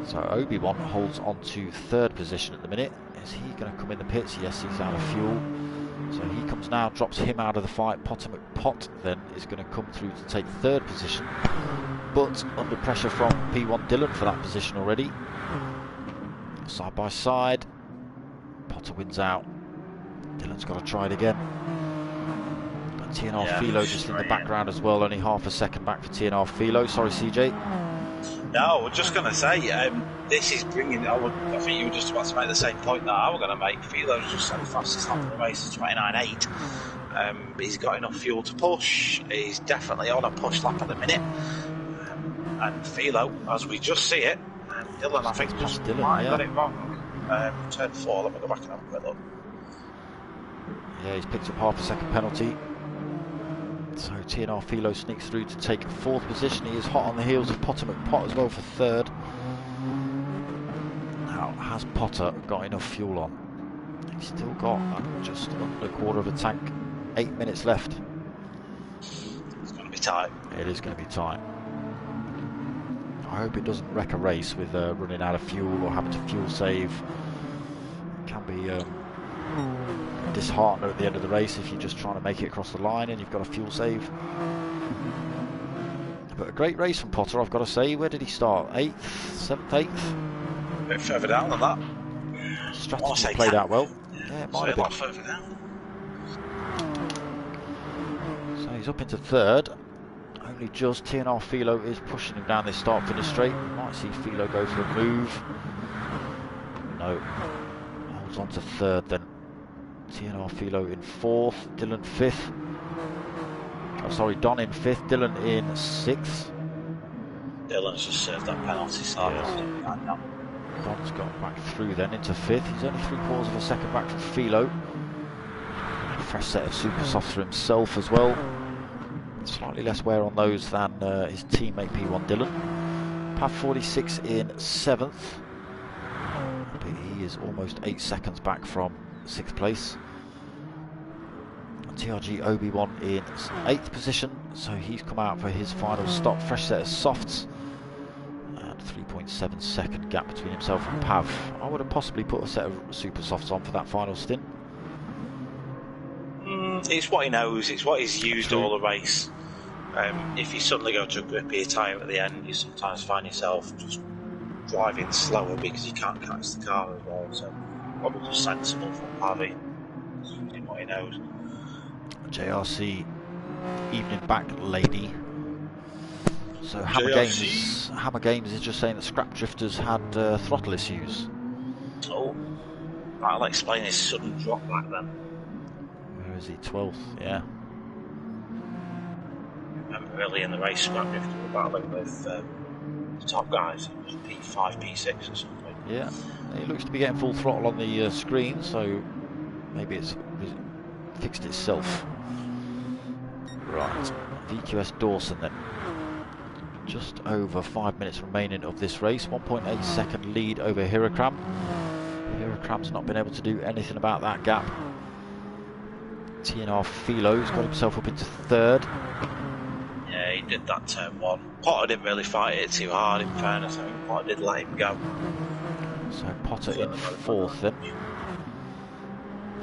So Obi-Wan holds on to 3rd position at the minute. Is he going to come in the pits? Yes, he's out of fuel. So he comes now, drops him out of the fight. Potter McPot then is going to come through to take 3rd position, but under pressure from P1 Dylan for that position already. Side by side, Potter wins out. Dylan's got to try it again. And TNR Philo just in the background as well, only half a second back for TNR Philo. Sorry, CJ. No, I was just going to say, this is bringing, I think you were just about to make the same point that I was going to make. Philo's just said the fastest lap of the race is 29.8. He's got enough fuel to push. He's definitely on a push lap at the minute. And Philo, as we just see it, Dylan, I think, just might have got it wrong. Turn 4, let me go back and have a quick look. Yeah, he's picked up half a second penalty. So TNR Philo sneaks through to take 4th position. He is hot on the heels of Potter McPot as well for 3rd. Now, has Potter got enough fuel on? He's still got just under a quarter of a tank. 8 minutes left. It's going to be tight. It is going to be tight. I hope it doesn't wreck a race with running out of fuel or having to fuel save. It can be disheartening at the end of the race if you're just trying to make it across the line and you've got a fuel save. But a great race from Potter, I've got to say. Where did he start? 8th? 7th? 8th? A bit further down than that. Strategy played out well. Yeah, it might have been. A lot further down. So he's up into 3rd. Only just. TNR Philo is pushing him down this start-finish straight. Might see Philo go for a move. No. Holds on to 3rd then. TNR Philo in 4th. Dylan 5th. Oh, sorry, Don in 5th. Dylan in 6th. Dylan's just served that penalty, so yeah. Don's got back through then into 5th. He's only 3/4 of a second back from Philo. Fresh set of super softs for himself as well. Slightly less wear on those than his teammate P1 Dylan. Pav 46 in 7th. But he is almost 8 seconds back from 6th place. TRG Obi-Wan in 8th position, so he's come out for his final stop. Fresh set of softs. 3.7 second gap between himself and Pav. I would have possibly put a set of super softs on for that final stint. It's what he knows, it's what he's used all the race. If you suddenly go to a grippier tyre at the end, you sometimes find yourself just driving slower because you can't catch the car as well. So probably just sensible from Pavi, using what he knows. JRC evening back lady. So Hammer Games is just saying that Scrap Drifters had throttle issues. Oh, that'll explain his sudden drop back then. Where is he? 12th, yeah. Remember early in the race, Scrap Drifters were battling with the top guys. It was P5, P6 or something. Yeah, he looks to be getting full throttle on the screen, so maybe it's fixed itself. Right, VQS Dawson then. Just over 5 minutes remaining of this race. 1.8 second lead over Hirakram. Hirakram's not been able to do anything about that gap. TNR Philo's got himself up into 3rd. Yeah, he did that turn 1. Potter didn't really fight it too hard, in fairness. I think Potter did let him go. So Potter in 4th then.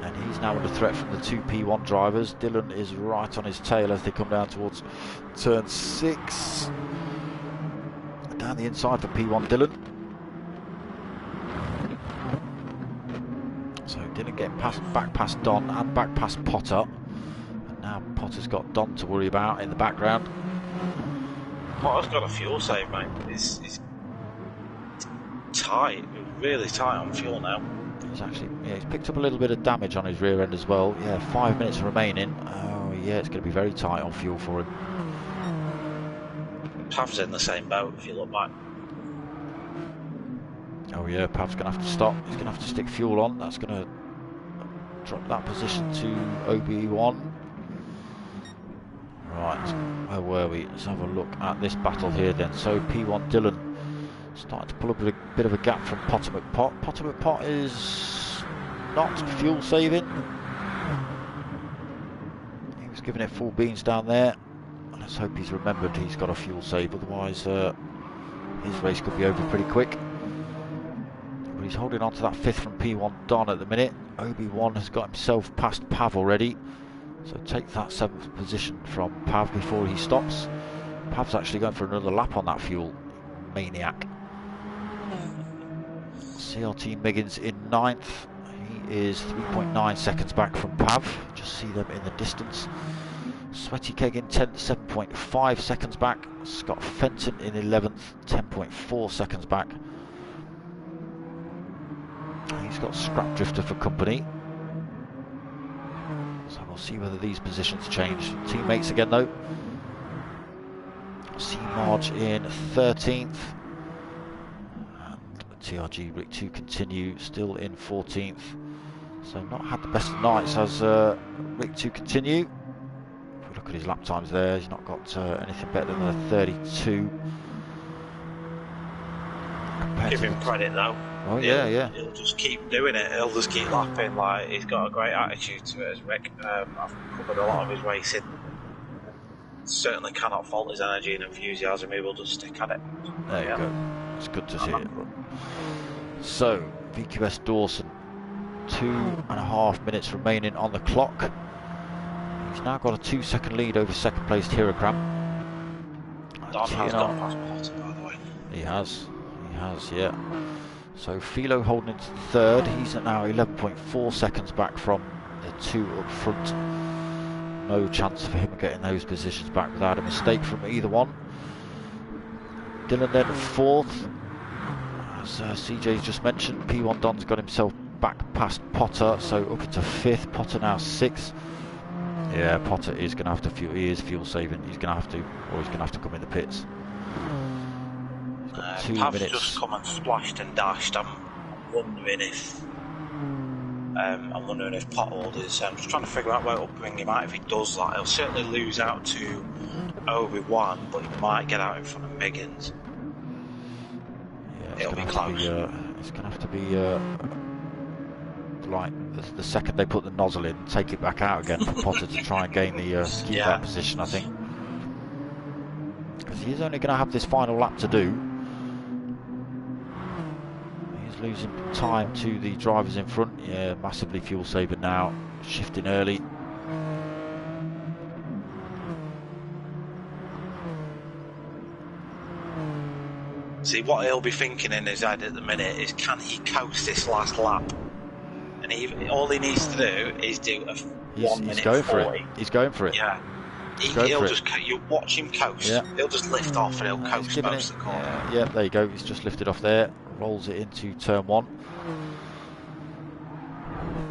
And he's now under threat from the 2 P1 drivers. Dylan is right on his tail as they come down towards turn 6. Down the inside for P1 Dylan. So Dylan getting back past Don and back past Potter. And now Potter's got Don to worry about in the background. Potter's got a fuel save, mate. He's tight, really tight on fuel now. He's picked up a little bit of damage on his rear end as well. Yeah, 5 minutes remaining. Oh yeah, it's going to be very tight on fuel for him. Pav's in the same boat if you look back. Oh yeah, Pav's going to have to stop. He's going to have to stick fuel on. That's going to drop that position to Obi-Wan. Right, where were we? Let's have a look at this battle here then. So P1 Dylan starting to pull up a bit of a gap from Potter McPot. Potter McPot is not fuel saving. He was giving it full beans down there. Let's hope he's remembered he's got a fuel save, otherwise his race could be over pretty quick. But he's holding on to that 5th from P1 Don at the minute. Obi-Wan has got himself past Pav already, so take that 7th position from Pav before he stops. Pav's actually going for another lap on that fuel. Maniac. CLT Miggins in 9th. He is 3.9 seconds back from Pav. Just see them in the distance. Sweaty Keg in 10th, 7.5 seconds back. Scott Fenton in 11th, 10.4 seconds back. He's got Scrap Drifter for company. So we'll see whether these positions change. Teammates again though. C Marge in 13th. And TRG Rick 2 continue still in 14th. So not had the best of nights as Rick 2 continue. Look at his lap times there, he's not got anything better than a 32. Give him credit though, Oh yeah. He'll just keep doing it. He'll just keep lapping. Like, he's got a great attitude to it, as Rick. I've covered a lot of his racing. Certainly cannot fault his energy and enthusiasm. He will just stick at it. There you go. It's good to see it. So, VQS Dawson, 2.5 minutes remaining on the clock. He's now got a 2-second lead over second placed Hirakram. Don has gone past Potter, by the way. He has, yeah. So Philo holding into third. He's at now 11.4 seconds back from the two up front. No chance for him getting those positions back without a mistake from either one. Dylan then fourth. As CJ's just mentioned, P1 Don's got himself back past Potter, so up into fifth. Potter now sixth. Yeah, Potter is going to have to fuel. He is fuel saving. He's going to have to, or he's going to have to come in the pits. He's got 2 Pav's minutes. just come and splashed and dashed. I'm wondering if Pothold is. I'm just trying to figure out where it'll bring him out if he does that. He'll certainly lose out to Obi-Wan, but he might get out in front of Miggins. Yeah, it'll be close. It's going to have to be like the second they put the nozzle in, take it back out again for Potter to try and gain the keep that position, I think. Because he is only going to have this final lap to do. He's losing time to the drivers in front. Yeah, massively fuel saving now, shifting early. See, what he'll be thinking in his head at the minute is, can he coast this last lap? And all he needs to do is do a 1 minute 40. He's going for it. He's going for it. Yeah. He'll just, you watch him coast. Yeah. He'll just lift off and he'll coast most of the corner. Yeah, there you go. He's just lifted off there. Rolls it into turn one.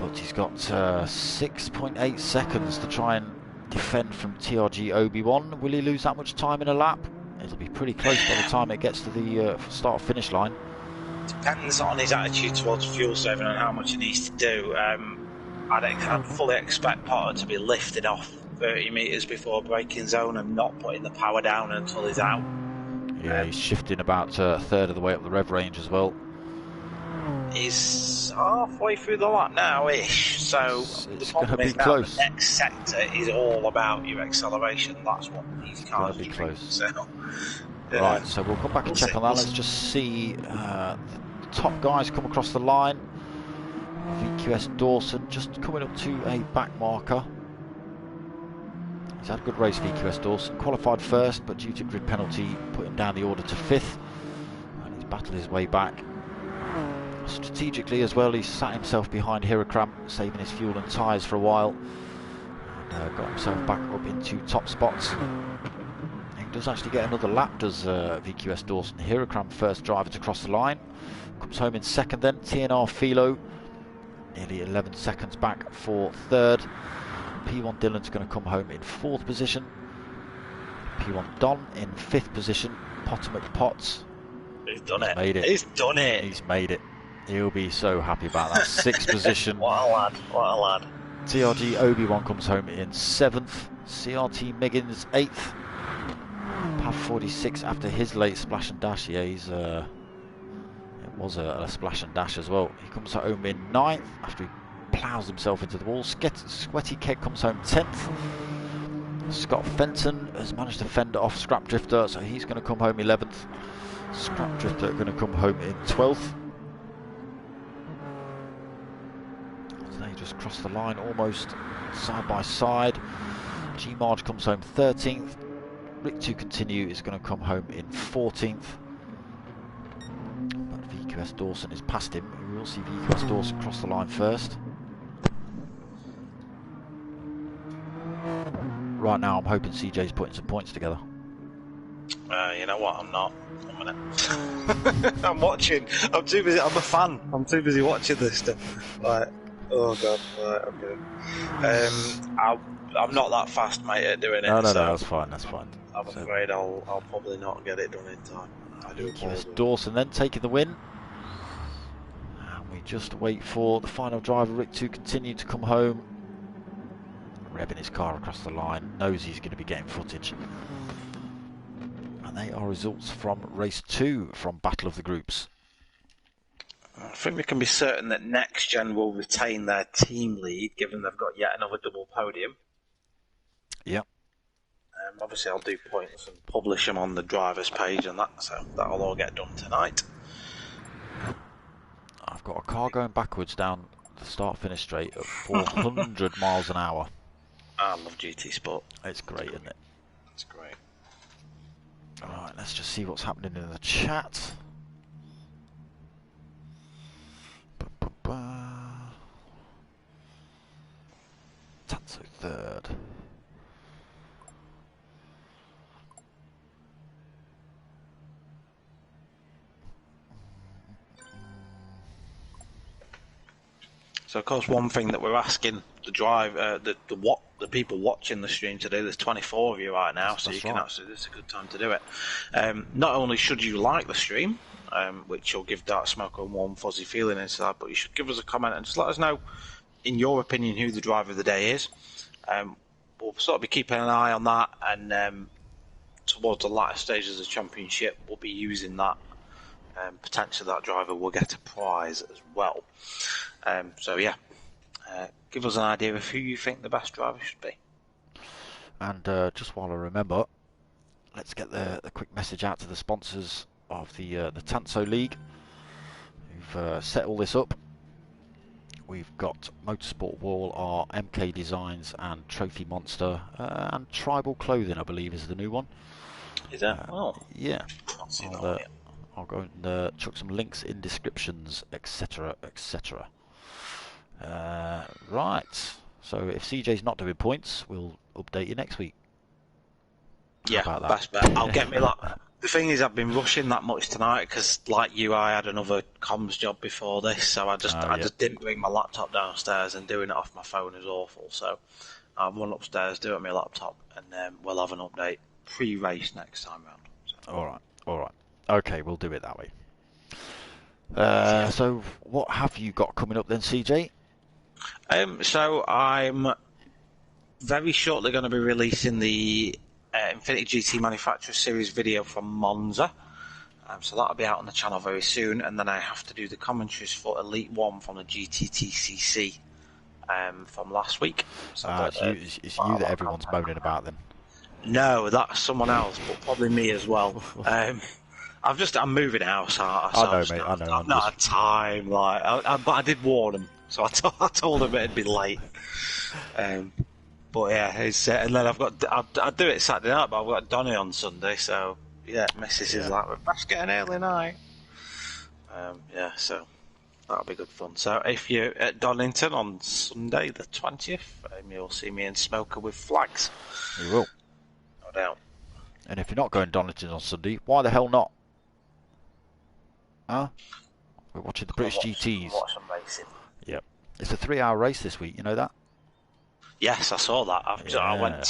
But he's got 6.8 seconds to try and defend from TRG Obi-Wan. Will he lose that much time in a lap? It'll be pretty close by the time it gets to the start-finish line. Depends on his attitude towards fuel saving and how much he needs to do. I'd fully expect Potter to be lifted off 30 metres before braking zone and not putting the power down until he's out. Yeah, he's shifting about a third of the way up the rev range as well. He's halfway through the lap now-ish, so it's going to be close. The next sector is all about your acceleration. That's what these cars are close. So, right, so we'll come back and check on that. Let's just see the top guys come across the line. VQS Dawson just coming up to a back marker. He's had a good race, VQS Dawson. Qualified first, but due to grid penalty, putting down the order to fifth. And he's battled his way back. Strategically as well, he's sat himself behind Hirakram, saving his fuel and tyres for a while. And got himself back up into top spots. He does actually get another lap, does VQS Dawson. Hirakram, first driver to cross the line. Comes home in second then. TNR Philo, nearly 11 seconds back for third. P1 Dylan's going to come home in fourth position. P1 Don in fifth position. Potter McPotts. He's done it. Made it. He's done it. He's made it. He'll be so happy about that. Sixth position. What a lad. What a lad. TRG Obi-Wan comes home in seventh. CRT Miggins eighth. Pav 46 after his late splash and dash. Yeah, he's it was a splash and dash as well. He comes home in ninth after he ploughs himself into the wall. Sweaty Keg comes home 10th. Scott Fenton has managed to fend off Scrap Drifter, so he's going to come home 11th. Scrap Drifter going to come home in 12th. So they just cross the line almost side by side. G Marge comes home 13th. Rick to Continue is going to come home in 14th. But VQS Dawson is past him. We will see VQS Dawson cross the line first. Right now I'm hoping CJ's putting some points together. You know what, I'm not. 1 minute. I'm watching. I'm too busy. I'm a fan. I'm too busy watching this stuff. Like, oh god. Right, okay. I'm not that fast, mate, at doing it. No, that's fine. That's fine. I'm afraid I'll probably not get it done in time. I do apologize. Dawson then taking the win. And we just wait for the final driver, Rick, to continue to come home. Revving his car across the line, knows he's going to be getting footage. And they are results from race 2 from Battle of the Groups. I think we can be certain that NextGen will retain their team lead, given they've got yet another double podium. Yep. Obviously, I'll do points and publish them on the driver's page and that, so that'll all get done tonight. I've got a car going backwards down the start-finish straight at 400 miles an hour. I love GT Sport. It's great, isn't it? It's great. Alright, let's just see what's happening in the chat. Tanso third. So, of course, one thing that we're asking the people watching the stream today, there's 24 of you right now, so you can actually, this is a good time to do it. Not only should you like the stream, which will give darksmoka a warm, fuzzy feeling inside, but you should give us a comment and just let us know, in your opinion, who the driver of the day is. We'll sort of be keeping an eye on that, and towards the latter stages of the championship, we'll be using that. Potentially that driver will get a prize as well. So yeah, give us an idea of who you think the best driver should be. And just while I remember, let's get the quick message out to the sponsors of the Tanso League, who've set all this up. We've got Motorsport Wall Art, MK Designs, and Trophy Monster, and Tribal Clothing, I believe, is the new one. Is that? Yeah. I'll go and chuck some links in descriptions, etc., etc. Right. So if CJ's not doing points, we'll update you next week. Yeah, best bet. I'll get me that. The thing is, I've been rushing that much tonight because, like you, I had another comms job before this, so I just didn't bring my laptop downstairs, and doing it off my phone is awful. So I'll run upstairs, do it on my laptop, and then we'll have an update pre-race next time round. So. All right. Okay, we'll do it that way. So what have you got coming up then, CJ? So I'm very shortly going to be releasing the Infinity GT Manufacturer Series video from Monza. So that'll be out on the channel very soon, and then I have to do the commentaries for Elite 1 from the GTTCC from last week. So it's you that everyone's moaning about then. No, that's someone else, but probably me as well. I'm moving house. I know, mate. I've not had time. But I did warn him, so I told him it'd be late. But yeah, and then I'll do it Saturday night, but I've got Donny on Sunday, so yeah, Mrs. is like, we're best get an early night. Yeah, so that'll be good fun. So if you're at Donington on Sunday the 20th, you'll see me in Smoker with flags. You will. No doubt. And if you're not going Donington on Sunday, why the hell not? Huh? We're watching the British GTs. Watch some racing. Yep. It's a 3-hour race this week, you know that? Yes, I saw that. I went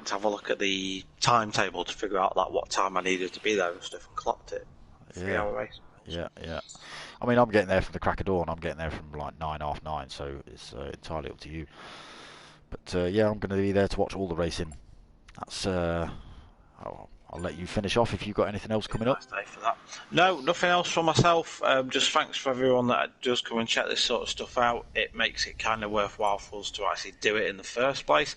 to have a look at the timetable to figure out what time I needed to be there and stuff, and clocked it. 3-hour race. Yeah. I mean, I'm getting there from the crack of dawn. I'm getting there from like 9, half 9, so it's entirely up to you. But yeah, I'm going to be there to watch all the racing. That's I'll let you finish off if you've got anything else coming up. Nice day for that. No, nothing else for myself. Just thanks for everyone that does come and check this sort of stuff out. It makes it kind of worthwhile for us to actually do it in the first place.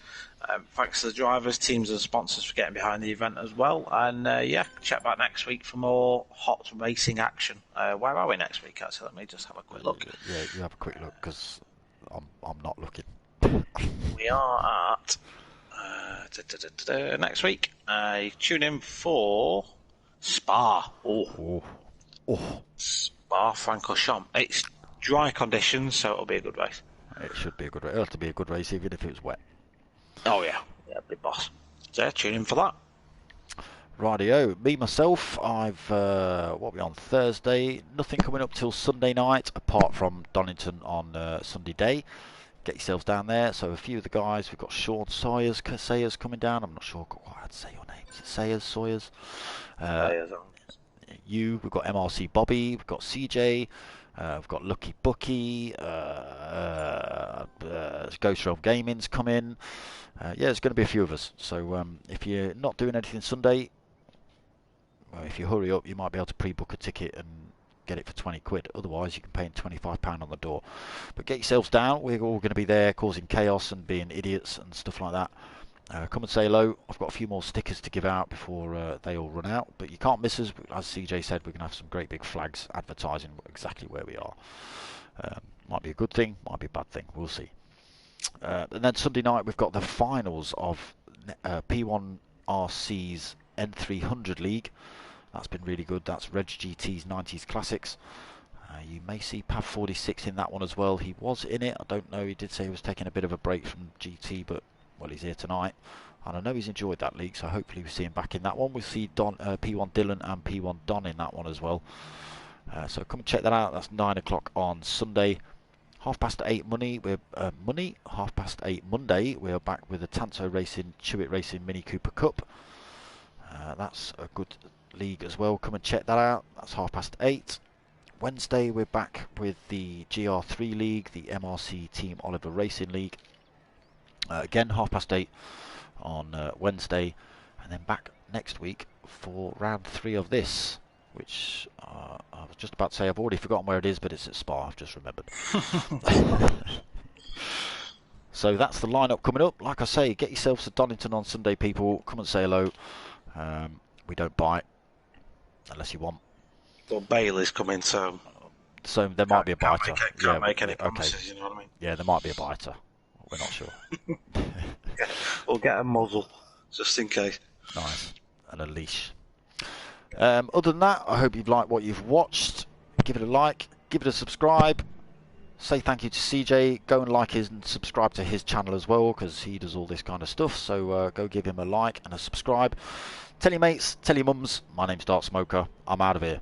Thanks to the drivers, teams and sponsors for getting behind the event as well. And yeah, check back next week for more hot racing action. Where are we next week, actually? Let me just have a quick look. Yeah, you have a quick look, because I'm not looking. We are at... next week, tune in for Spa. Spa Francorchamps. It's dry conditions, so it'll be a good race. It should be a good race. It'll have to be a good race, even if it was wet. Oh yeah, big boss. So tune in for that. Rightio. Me myself, I've what are we on Thursday? Nothing coming up till Sunday night, apart from Donington on Sunday day. Get yourselves down there. So a few of the guys, we've got Sean Sayers coming down. I'm not sure what I'd say your name. Is it Sayers? We've got MRC Bobby, we've got CJ, we've got Lucky Bucky, Ghost Realm Gaming's coming. Yeah, there's going to be a few of us. So if you're not doing anything Sunday, well, if you hurry up, you might be able to pre-book a ticket and get it for 20 quid. Otherwise, you can pay £25 on the door. But get yourselves down. We're all going to be there causing chaos and being idiots and stuff like that. Come and say hello. I've got a few more stickers to give out before they all run out. But you can't miss us. As CJ said, we're going to have some great big flags advertising exactly where we are. Might be a good thing, might be a bad thing. We'll see. And then Sunday night, we've got the finals of P1RC's N300 League. That's been really good. That's Reg GT's 90s Classics. You may see Pav 46 in that one as well. He was in it. I don't know. He did say he was taking a bit of a break from GT, but well, he's here tonight. And I know he's enjoyed that league, so hopefully we see him back in that one. We'll see P1 Dylan and P1 Don in that one as well. So come and check that out. That's 9 o'clock on Sunday. 8:30 Monday. We're 8:30 Monday. We're back with the Tanso Racing, Chewit Racing Mini Cooper Cup. That's a good league as well. Come and check that out. That's 8:30. Wednesday we're back with the GR3 League, the MRC Team Oliver Racing League. Again 8:30 on Wednesday, and then back next week for round 3 of this, which I was just about to say I've already forgotten where it is, but it's at Spa. I've just remembered. So that's the lineup coming up. Like I say, get yourselves to Donington on Sunday, people. Come and say hello. We don't bite unless you want. Well, Bailey's coming, so there might be a biter. Can't make any promises, you know what I mean? Yeah, there might be a biter. We're not sure. We'll get a muzzle, just in case. Nice. And a leash. Other than that, I hope you've liked what you've watched. Give it a like, give it a subscribe. Say thank you to CJ. Go and like his and subscribe to his channel as well, because he does all this kind of stuff. So go give him a like and a subscribe. Tell your mates, tell your mums. My name's darksmoka. I'm out of here.